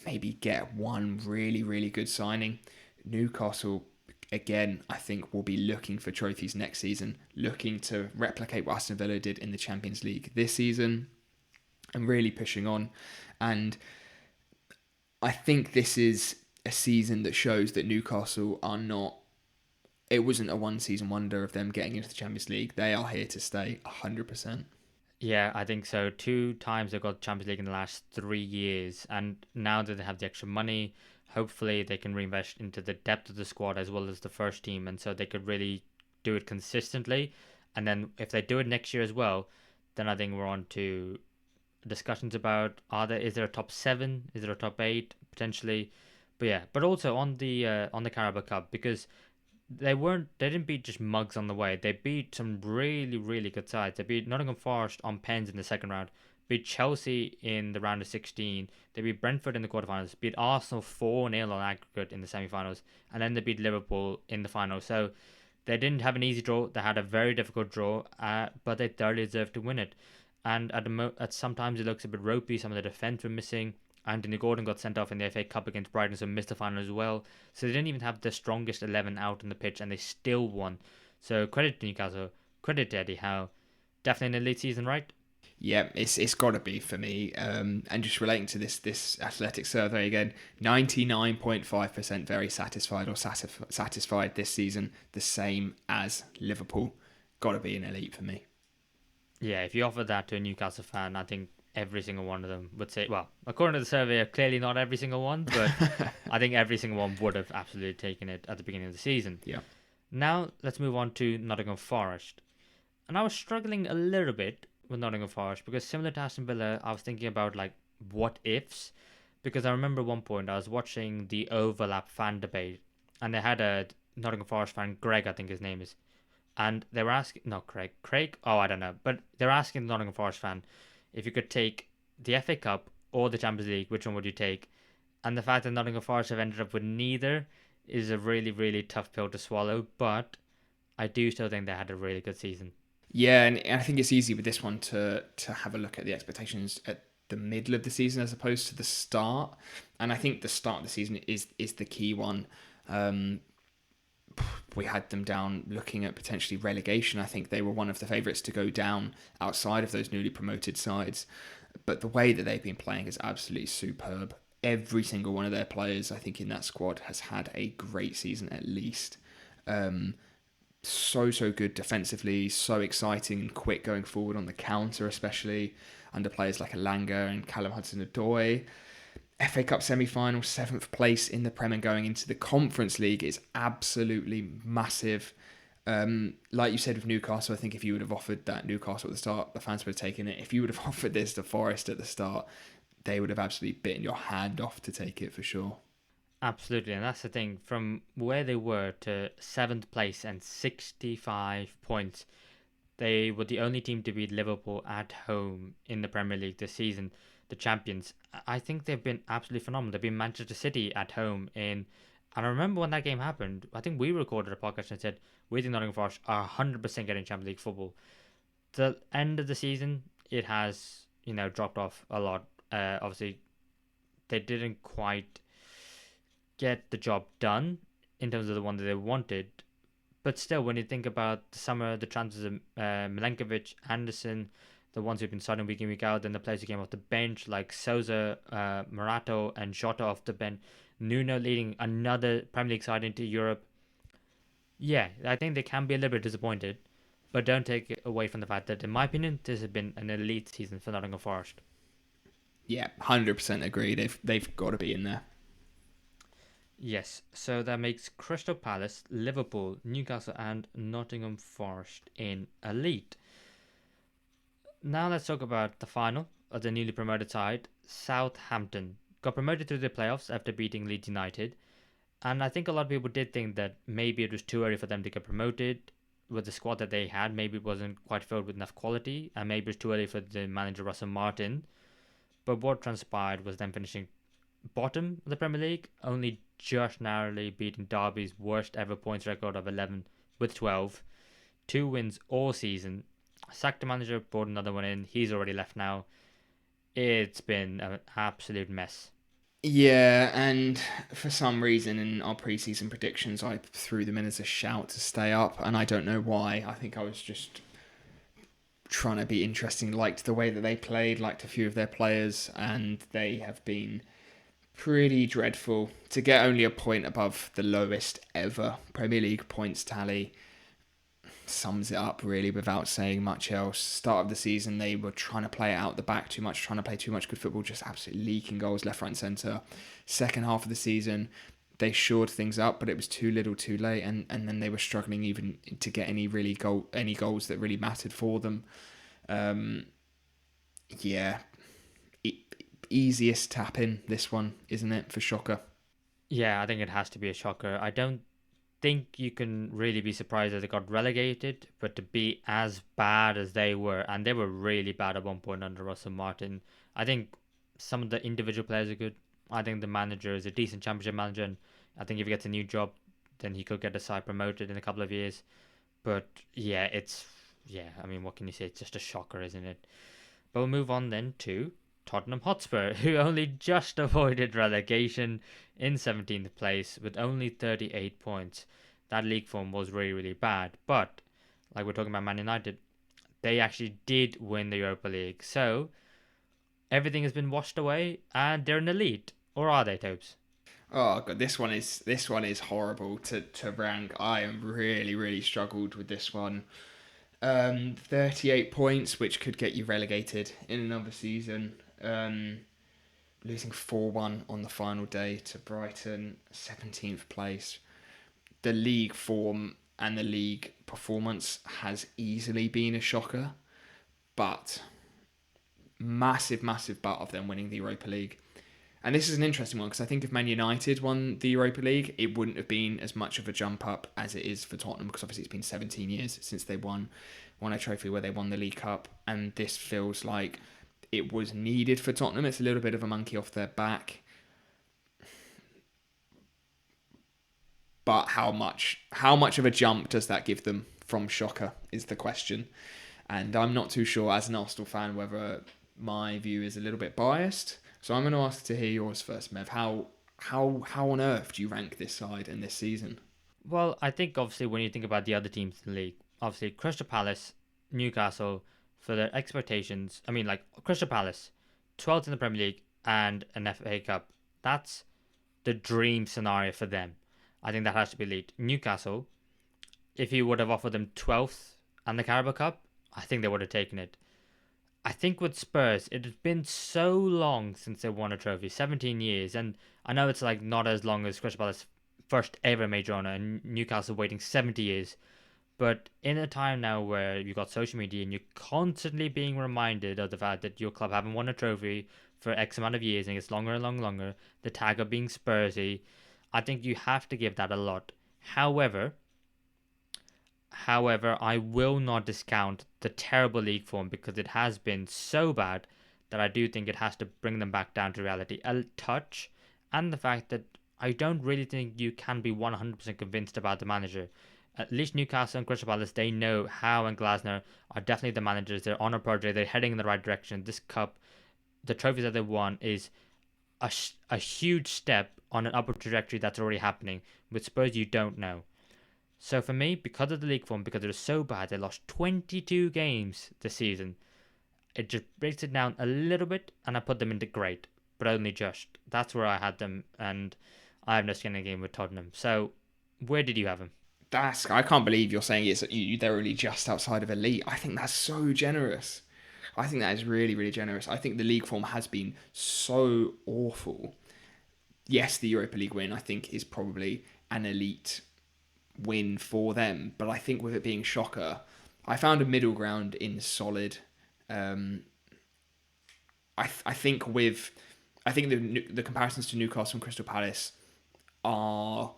maybe get one really, really good signing. Newcastle, again, I think will be looking for trophies next season, looking to replicate what Aston Villa did in the Champions League this season and really pushing on. And I think this is a season that shows that Newcastle are not, it wasn't a one season wonder of them getting into the Champions League. They are here to stay 100%. Yeah, I think so. 2 times they've got Champions League in the last 3 years, and now that they have the extra money, hopefully they can reinvest into the depth of the squad as well as the first team, and so they could really do it consistently. And then if they do it next year as well, then I think we're on to discussions about is there a top seven, is there a top eight potentially, but yeah, but also on the Carabao Cup because they didn't beat just mugs on the way. They beat some really, really good sides. They beat Nottingham Forest on pens in the second round, beat Chelsea in the round of 16. They beat Brentford in the quarterfinals, beat Arsenal 4-0 on aggregate in the semi-finals, and then they beat Liverpool in the final. So They didn't have an easy draw. They had a very difficult draw, but they thoroughly deserved to win it. And at sometimes it looks a bit ropey. Some of the defence were missing. Anthony Gordon got sent off in the FA Cup against Brighton, so missed the final as well. So they didn't even have the strongest 11 out on the pitch, and they still won. So credit to Newcastle, credit to Eddie Howe. Definitely an elite season, right? Yeah, it's got to be for me. And just relating to this athletic survey again, 99.5% very satisfied or satisfied this season, the same as Liverpool. Got to be an elite for me. Yeah, if you offer that to a Newcastle fan, I think every single one of them would say, well, according to the survey, clearly not every single one, but I think every single one would have absolutely taken it at the beginning of the season. Yeah. Now, let's move on to Nottingham Forest. And I was struggling a little bit with Nottingham Forest because similar to Aston Villa, I was thinking about like what ifs. Because I remember at one point I was watching the overlap fan debate and they had a Nottingham Forest fan, Greg, I think his name is. And they were asking, not Craig, oh, I don't know. But they were asking the Nottingham Forest fan if you could take the FA Cup or the Champions League, which one would you take? And the fact that Nottingham Forest have ended up with neither is a really, really tough pill to swallow. But I do still think they had a really good season. Yeah, and I think it's easy with this one to have a look at the expectations at the middle of the season as opposed to the start. And I think the start of the season is the key one. We had them down looking at potentially relegation. I think they were one of the favourites to go down outside of those newly promoted sides. But the way that they've been playing is absolutely superb. Every single one of their players, I think, in that squad has had a great season at least. So good defensively, so exciting and quick going forward on the counter, especially under players like Alanga and Callum Hudson-Odoi. FA Cup semi-final, 7th place in the Prem and going into the Conference League is absolutely massive. Like you said with Newcastle, I think if you would have offered that Newcastle at the start, the fans would have taken it. If you would have offered this to Forest at the start, they would have absolutely bitten your hand off to take it for sure. Absolutely, and that's the thing. From where they were to 7th place and 65 points, they were the only team to beat Liverpool at home in the Premier League this season, the champions. I think they've been absolutely phenomenal. They've been Manchester City at home and I remember when that game happened, I think we recorded a podcast and said, we think Nottingham Forest are 100% getting Champions League football. The end of the season, it has, dropped off a lot. Obviously, they didn't quite get the job done in terms of the one that they wanted. But still, when you think about the summer, the transfers of Milenkovic, Anderson, the ones who've been starting week in, week out, then the players who came off the bench, like Souza, Morato, and Jota off the bench, Nuno leading another Premier League side into Europe. Yeah, I think they can be a little bit disappointed, but don't take it away from the fact that, in my opinion, this has been an elite season for Nottingham Forest. Yeah, 100% agree. They've got to be in there. Yes, so that makes Crystal Palace, Liverpool, Newcastle and Nottingham Forest in elite. Now let's talk about the final of the newly promoted side. Southampton got promoted through the playoffs after beating Leeds United. And I think a lot of people did think that maybe it was too early for them to get promoted with the squad that they had. Maybe it wasn't quite filled with enough quality. And maybe it was too early for the manager Russell Martin. But what transpired was them finishing bottom of the Premier League, only just narrowly beating Derby's worst ever points record of 11 with 12. 2 wins all season. Sacked the manager, brought another one in. He's already left now. It's been an absolute mess. Yeah, and for some reason in our pre-season predictions, I threw them in as a shout to stay up, and I don't know why. I think I was just trying to be interesting, liked the way that they played, liked a few of their players, and they have been pretty dreadful. To get only a point above the lowest ever Premier League points tally sums it up really without saying much else. Start of the season, they were trying to play it out the back too much, trying to play too much good football, just absolutely leaking goals left, right and centre. Second half of the season, they shored things up, but it was too little too late, and then they were struggling even to get any goals that really mattered for them. Easiest tap in, this one, isn't it, for Shocker? Yeah, I think it has to be a shocker. I don't think you can really be surprised that they got relegated, but to be as bad as they were, and they were really bad at one point under Russell Martin. I think some of the individual players are good. I think the manager is a decent championship manager, and I think if he gets a new job, then he could get the side promoted in a couple of years. But yeah, I mean, what can you say? It's just a shocker, isn't it? But we'll move on then to Tottenham Hotspur, who only just avoided relegation in 17th place with only 38 points. That league form was really, really bad. But, like we're talking about Man United, they actually did win the Europa League. So, everything has been washed away and they're an elite. Or are they, Tobes? Oh god, this one is horrible to rank. I am really struggled with this one. 38 points, which could get you relegated in another season. Losing 4-1 on the final day to Brighton, 17th place. The league form and the league performance has easily been a shocker, but massive but of them winning the Europa League. And this is an interesting one because I think if Man United won the Europa League, it wouldn't have been as much of a jump up as it is for Tottenham because obviously it's been 17 years since they won a trophy where they won the League Cup, and this feels like it was needed for Tottenham. It's a little bit of a monkey off their back. But how much of a jump does that give them from shocker is the question. And I'm not too sure as an Arsenal fan whether my view is a little bit biased. So I'm going to ask to hear yours first, Mev. How on earth do you rank this side in this season? Well, I think obviously when you think about the other teams in the league, obviously Crystal Palace, Newcastle, for their expectations, I mean, like Crystal Palace, 12th in the Premier League and an FA Cup. That's the dream scenario for them. I think that has to be elite. Newcastle, if you would have offered them 12th and the Carabao Cup, I think they would have taken it. I think with Spurs, it has been so long since they won a trophy, 17 years, and I know it's like not as long as Crystal Palace' first ever major honour, and Newcastle waiting 70 years. But in a time now where you've got social media and you're constantly being reminded of the fact that your club haven't won a trophy for X amount of years and it's longer and longer, the tag of being Spursy, I think you have to give that a lot. However, I will not discount the terrible league form because it has been so bad that I do think it has to bring them back down to reality a touch, and the fact that I don't really think you can be 100% convinced about the manager. At least Newcastle and Crystal Palace, they know Howe and Glasner are definitely the managers. They're on a project. They're heading in the right direction. This cup, the trophies that they won, is a huge step on an upward trajectory that's already happening. With Spurs, you don't know. So for me, because of the league form, because it was so bad, they lost 22 games this season. It just breaks it down a little bit, and I put them into great, but only just. That's where I had them, and I have no skin in the game with Tottenham. So where did you have them? I can't believe you're saying they're only just outside of elite. I think that's so generous. I think that is really generous. I think the league form has been so awful. Yes, the Europa League win I think is probably an elite win for them, but I think with it being shocker, I found a middle ground in solid. I think the comparisons to Newcastle and Crystal Palace are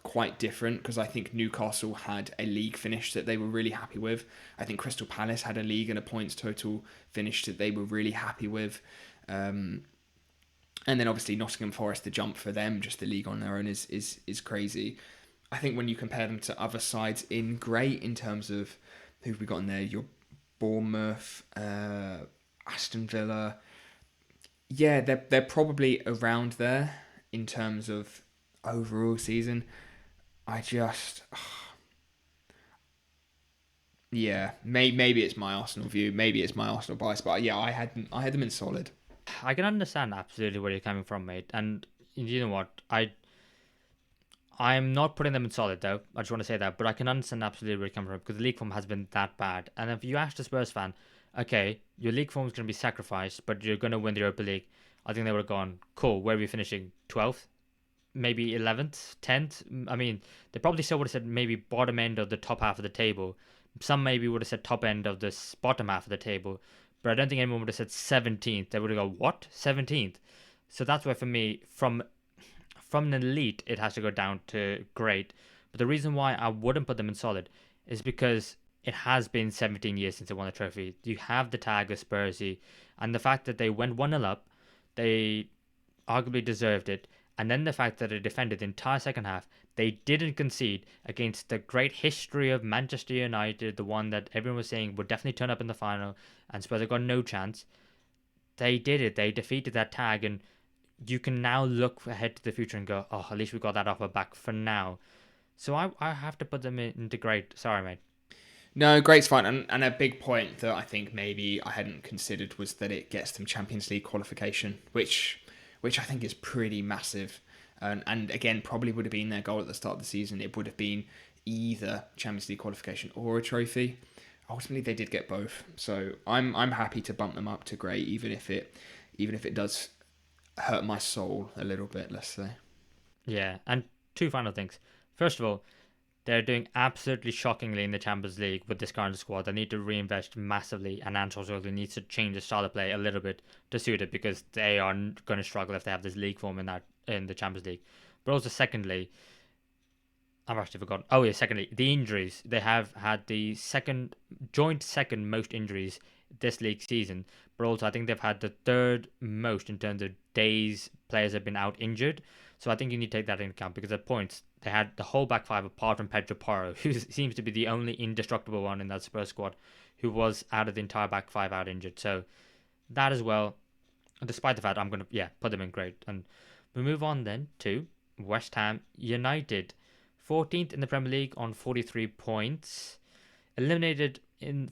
quite different because I think Newcastle had a league finish that they were really happy with. I think Crystal Palace had a league and a points total finish that they were really happy with. And then obviously Nottingham Forest, the jump for them, just the league on their own is crazy. I think when you compare them to other sides in terms of who we got in there, your Bournemouth, Aston Villa, yeah, they're probably around there in terms of overall season. Yeah, maybe it's my Arsenal view, maybe it's my Arsenal bias, but yeah, I had them in solid. I can understand absolutely where you're coming from, mate. And you know what? I'm not putting them in solid though. I just want to say that, but I can understand absolutely where you're coming from because the league form has been that bad. And if you ask a Spurs fan, okay, your league form is going to be sacrificed, but you're going to win the Europa League, I think they would have gone, cool. Where are we finishing? 12th, maybe 11th, 10th. I mean, they probably still would have said maybe bottom end of the top half of the table. Some maybe would have said top end of the bottom half of the table, but I don't think anyone would have said 17th. They would have gone, what? 17th? So that's why for me, from an elite, it has to go down to great. But the reason why I wouldn't put them in solid is because it has been 17 years since they won a trophy. You have the tag of Spursy, and the fact that they went 1-0 up, they arguably deserved it. And then the fact that they defended the entire second half, they didn't concede against the great history of Manchester United, the one that everyone was saying would definitely turn up in the final, and Spurs have got no chance. They did it. They defeated that tag, and you can now look ahead to the future and go, oh, at least we got that off our back for now. So I have to put them into great. Sorry, mate. No, great's fine. And a big point that I think maybe I hadn't considered was that it gets them Champions League qualification, which I think is pretty massive. And again, probably would have been their goal at the start of the season. It would have been either Champions League qualification or a trophy. Ultimately, they did get both. So I'm happy to bump them up to great, even if it does hurt my soul a little bit, let's say. Yeah, and two final things. First of all, they're doing absolutely shockingly in the Champions League with this current squad. They need to reinvest massively, and Ancelotti needs to change the style of play a little bit to suit it, because they are going to struggle if they have this league form in the Champions League. But also, secondly, I've actually forgotten. Oh yeah, secondly, the injuries. They have had the joint second most injuries this league season, but also I think they've had the third most in terms of days players have been out injured. So I think you need to take that into account, because at points they had the whole back five apart from Pedro Porro, who seems to be the only indestructible one in that Spurs squad, who was out of the entire back five out injured. So that as well, despite the fact I'm going to put them in great. And we move on then to West Ham United, 14th in the Premier League on 43 points, eliminated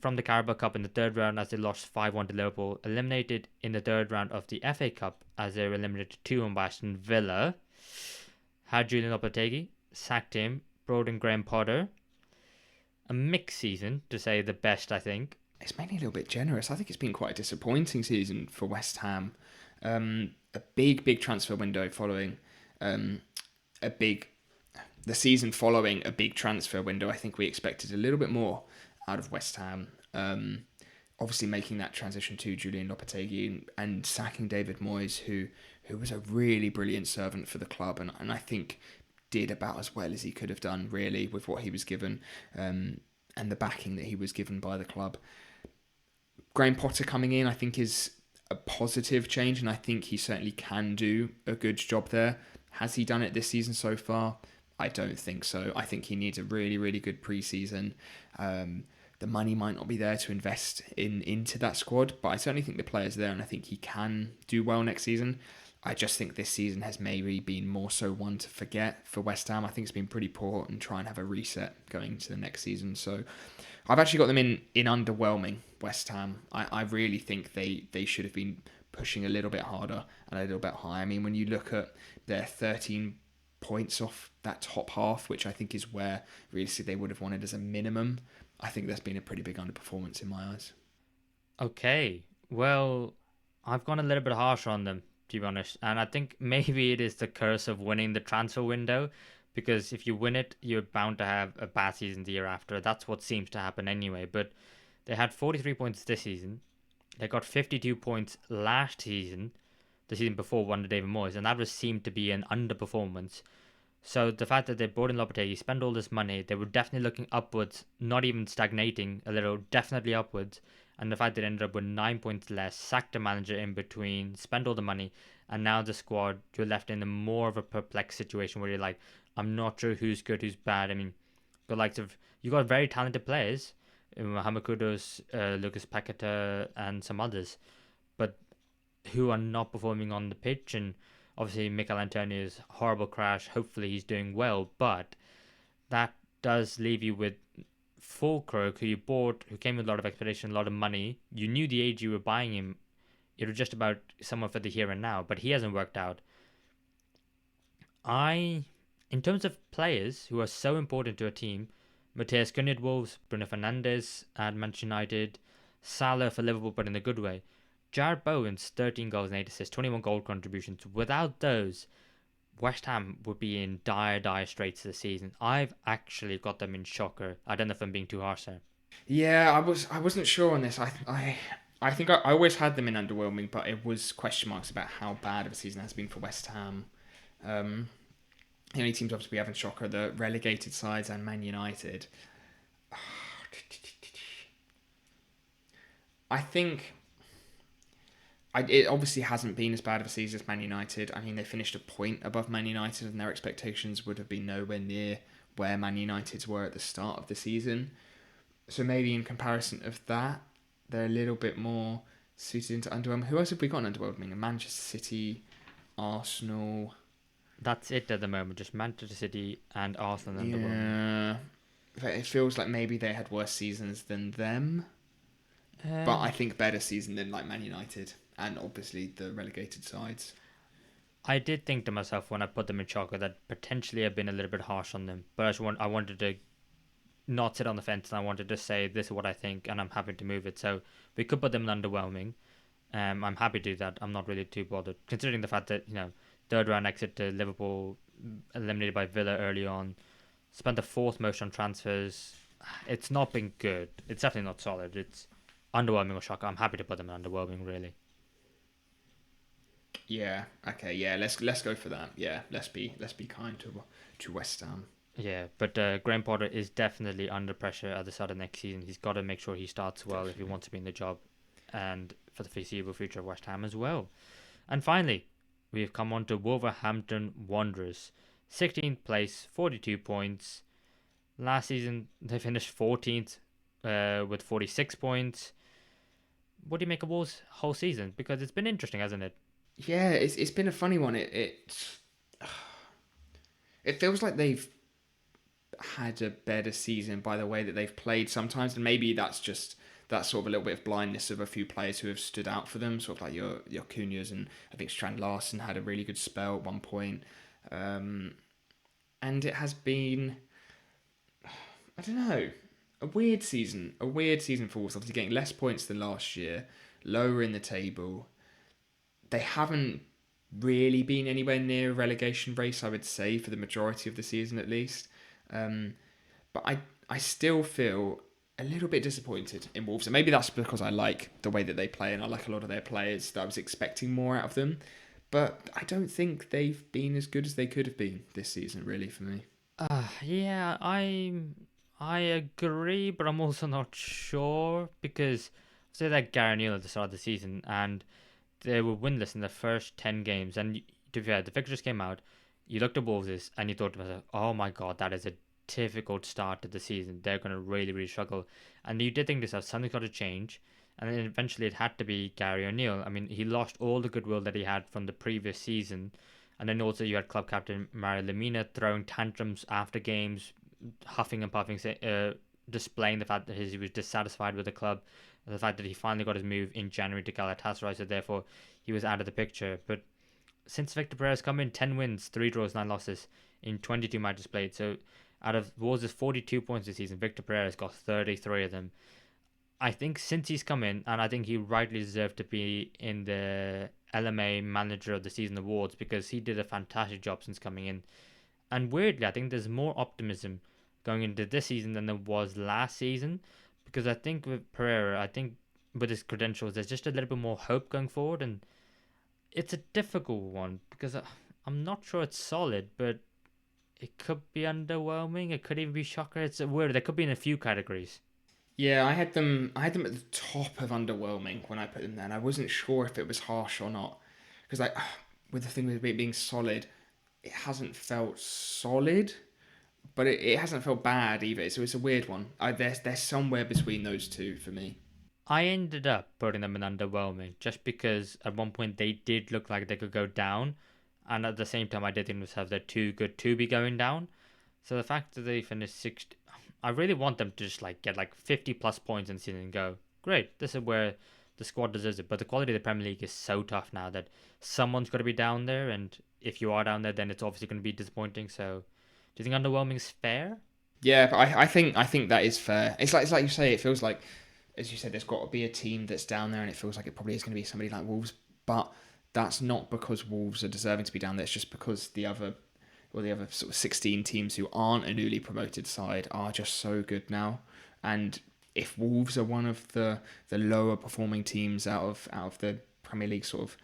from the Carabao Cup in the third round as they lost 5-1 to Liverpool, eliminated in the third round of the FA Cup as they were eliminated 2-1 by Aston Villa. Had Julian Lopetegui, sacked him, brought in Graham Potter. A mixed season, to say the best, I think. It's mainly a little bit generous. I think it's been quite a disappointing season for West Ham. A big transfer window following the season following a big transfer window. I think we expected a little bit more out of West Ham. Obviously making that transition to Julian Lopetegui and sacking David Moyes, who was a really brilliant servant for the club, and I think did about as well as he could have done, really, with what he was given and the backing that he was given by the club. Graham Potter coming in, I think, is a positive change, and I think he certainly can do a good job there. Has he done it this season so far? I don't think so. I think he needs a really, really good pre-season. The money might not be there to invest into that squad, but I certainly think the player's there, and I think he can do well next season. I just think this season has maybe been more so one to forget for West Ham. I think it's been pretty poor, and try and have a reset going into the next season. So I've actually got them in underwhelming West Ham. I really think they should have been pushing a little bit harder and a little bit higher. I mean, when you look at their 13 points off that top half, which I think is where realistically they would have wanted as a minimum, I think that's been a pretty big underperformance in my eyes. Okay, well, I've gone a little bit harsher on them, to be honest, and I think maybe it is the curse of winning the transfer window, because if you win it, you're bound to have a bad season the year after. That's what seems to happen anyway. But they had 43 points this season. They got 52 points last season, the season before under David Moyes, and that was seemed to be an underperformance. So the fact that they brought in Lopetegui, spent all this money, they were definitely looking upwards, not even stagnating a little, definitely upwards. And the fact that they ended up with 9 points less, sacked a manager in between, spent all the money, and now the squad, you're left in a more of a perplexed situation where you're like, I'm not sure who's good, who's bad. I mean, you got very talented players, Mohamed Kudus, Lucas Paqueta, and some others, but who are not performing on the pitch. And obviously Mikel Antonio's horrible crash, hopefully he's doing well, but that does leave you with Fulkrug, who you bought, who came with a lot of expectation, a lot of money. You knew the age you were buying him, it was just about someone for the here and now, but he hasn't worked out. In terms of players who are so important to a team, Matthias Cunha at Wolves, Bruno Fernandes at Manchester United, Salah for Liverpool, but in a good way. Jared Bowen's 13 goals and 8 assists, 21 goal contributions. Without those, West Ham would be in dire straits this season. I've actually got them in shocker. I don't know if I'm being too harsh there. Yeah, I wasn't sure on this. I think I always had them in underwhelming, but it was question marks about how bad of a season has been for West Ham. The only teams obviously we have in shocker, the relegated sides and Man United. I think it obviously hasn't been as bad of a season as Man United. I mean, they finished a point above Man United, and their expectations would have been nowhere near where Man United's were at the start of the season. So maybe in comparison of that, they're a little bit more suited into underwhelming. Who else have we got in underwhelming? Manchester City, Arsenal. That's it at the moment. Just Manchester City and Arsenal underwhelming. Yeah, it feels like maybe they had worse seasons than them, but I Um, think better season than like Man United and obviously the relegated sides. I did think to myself when I put them in Shocker that potentially I've been a little bit harsh on them, but I wanted to not sit on the fence, and I wanted to say this is what I think, and I'm happy to move it. So we could put them in underwhelming. I'm happy to do that. I'm not really too bothered, considering the fact that third round exit to Liverpool, eliminated by Villa early on, spent the fourth most on transfers. It's not been good. It's definitely not solid. It's underwhelming or shocker. I'm happy to put them in underwhelming, really. Yeah. Okay. Yeah. Let's go for that. Yeah. Let's be kind to West Ham. Yeah, but Graham Potter is definitely under pressure at the start of next season. He's got to make sure he starts well if he wants to be in the job, and for the foreseeable future of West Ham as well. And finally, we've come on to Wolverhampton Wanderers. 16th place, 42 points. Last season, they finished 14th with 46 points. What do you make of Wolves' whole season? Because it's been interesting, hasn't it? Yeah. It's been a funny one. It feels like they've had a better season by the way that they've played sometimes, and maybe that's sort of a little bit of blindness of a few players who have stood out for them, sort of like your Cunhas, and I think Strand Larsen had a really good spell at one point. And it has been, I don't know, a weird season for Wolves. Obviously getting less points than last year, lower in the table. They haven't really been anywhere near a relegation race, I would say, for the majority of the season at least. Um, but I still feel a little bit disappointed in Wolves. And maybe that's because I like the way that they play and I like a lot of their players that I was expecting more out of them. But I don't think they've been as good as they could have been this season, really, for me. Yeah, I agree, but I'm also not sure because say that Gary Neal at the start of the season, and they were winless in the first 10 games. And to be fair, the fixtures came out. You looked at Wolves and you thought to yourself, "Oh my God, that is a difficult start to the season. They're going to really, really struggle." And you did think to yourself, something's got to change. And then eventually it had to be Gary O'Neill. I mean, he lost all the goodwill that he had from the previous season. And then also you had club captain Mario Lemina throwing tantrums after games, huffing and puffing, displaying the fact that he was dissatisfied with the club, the fact that he finally got his move in January to Galatasaray, so therefore he was out of the picture. But since Victor Pereira's come in, 10 wins, 3 draws, 9 losses in 22 matches played. So out of Wolves' 42 points this season, Victor Pereira's got 33 of them. I think since he's come in, and I think he rightly deserved to be in the LMA Manager of the Season awards because he did a fantastic job since coming in. And weirdly, I think there's more optimism going into this season than there was last season because I think with Pereira, I think with his credentials, there's just a little bit more hope going forward. And it's a difficult one because I'm not sure it's solid, but it could be underwhelming. It could even be shocker. It's weird. They could be in a few categories. Yeah, I had them. I had them at the top of underwhelming when I put them there, and I wasn't sure if it was harsh or not, because like with the thing with it being solid, it hasn't felt solid, but it hasn't felt bad either. So it's a weird one. There's somewhere between those two for me. I ended up putting them in underwhelming just because at one point they did look like they could go down, and at the same time I did think themselves they're too good to be going down. So the fact that they finished sixth, I really want them to just like get like 50 plus points in the season and go, great, this is where the squad deserves it. But the quality of the Premier League is so tough now that someone's got to be down there, and if you are down there, then it's obviously going to be disappointing. So do you think underwhelming is fair? Yeah, but I think that is fair. It's like you say. It feels like, as you said, there's got to be a team that's down there, and it feels like it probably is going to be somebody like Wolves. But that's not because Wolves are deserving to be down there. It's just because the other sort of 16 teams who aren't a newly promoted side are just so good now. And if Wolves are one of the lower performing teams out of the Premier League sort of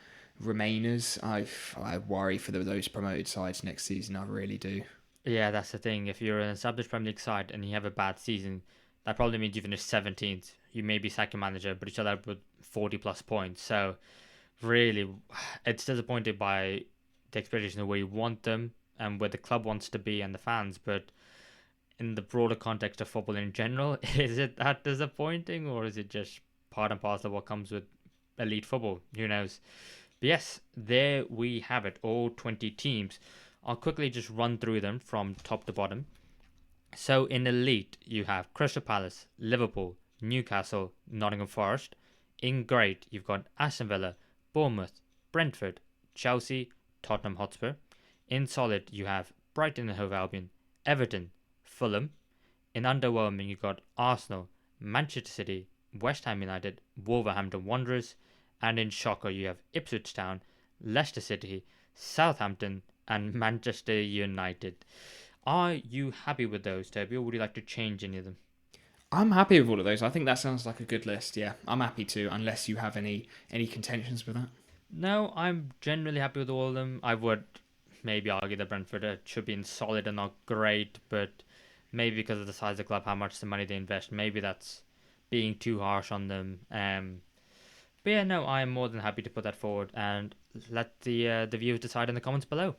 remainers, I worry for those promoted sides next season. I really do. Yeah, that's the thing. If you're an established Premier League side and you have a bad season, that probably means you finish 17th. You may be sack your manager, but you still out with 40 plus points. So really, it's disappointed by the expectations of where you want them and where the club wants to be and the fans. But in the broader context of football in general, is it that disappointing, or is it just part and parcel of what comes with elite football? Who knows? But yes, there we have it, all 20 teams. I'll quickly just run through them from top to bottom. So in elite, you have Crystal Palace, Liverpool, Newcastle, Nottingham Forest. In great, you've got Aston Villa, Bournemouth, Brentford, Chelsea, Tottenham Hotspur. In solid, you have Brighton and Hove Albion, Everton, Fulham. In underwhelming, you've got Arsenal, Manchester City, West Ham United, Wolverhampton Wanderers. And in shocker, you have Ipswich Town, Leicester City, Southampton, and Manchester United. Are you happy with those, Toby, or would you like to change any of them? I'm happy with all of those. I think that sounds like a good list. Yeah, I'm happy to, unless you have any contentions with that. No, I'm generally happy with all of them. I would maybe argue that Brentford should be in solid and not great, but maybe because of the size of the club, how much the money they invest, maybe that's being too harsh on them. But yeah, no, I'm more than happy to put that forward and let the viewers decide in the comments below.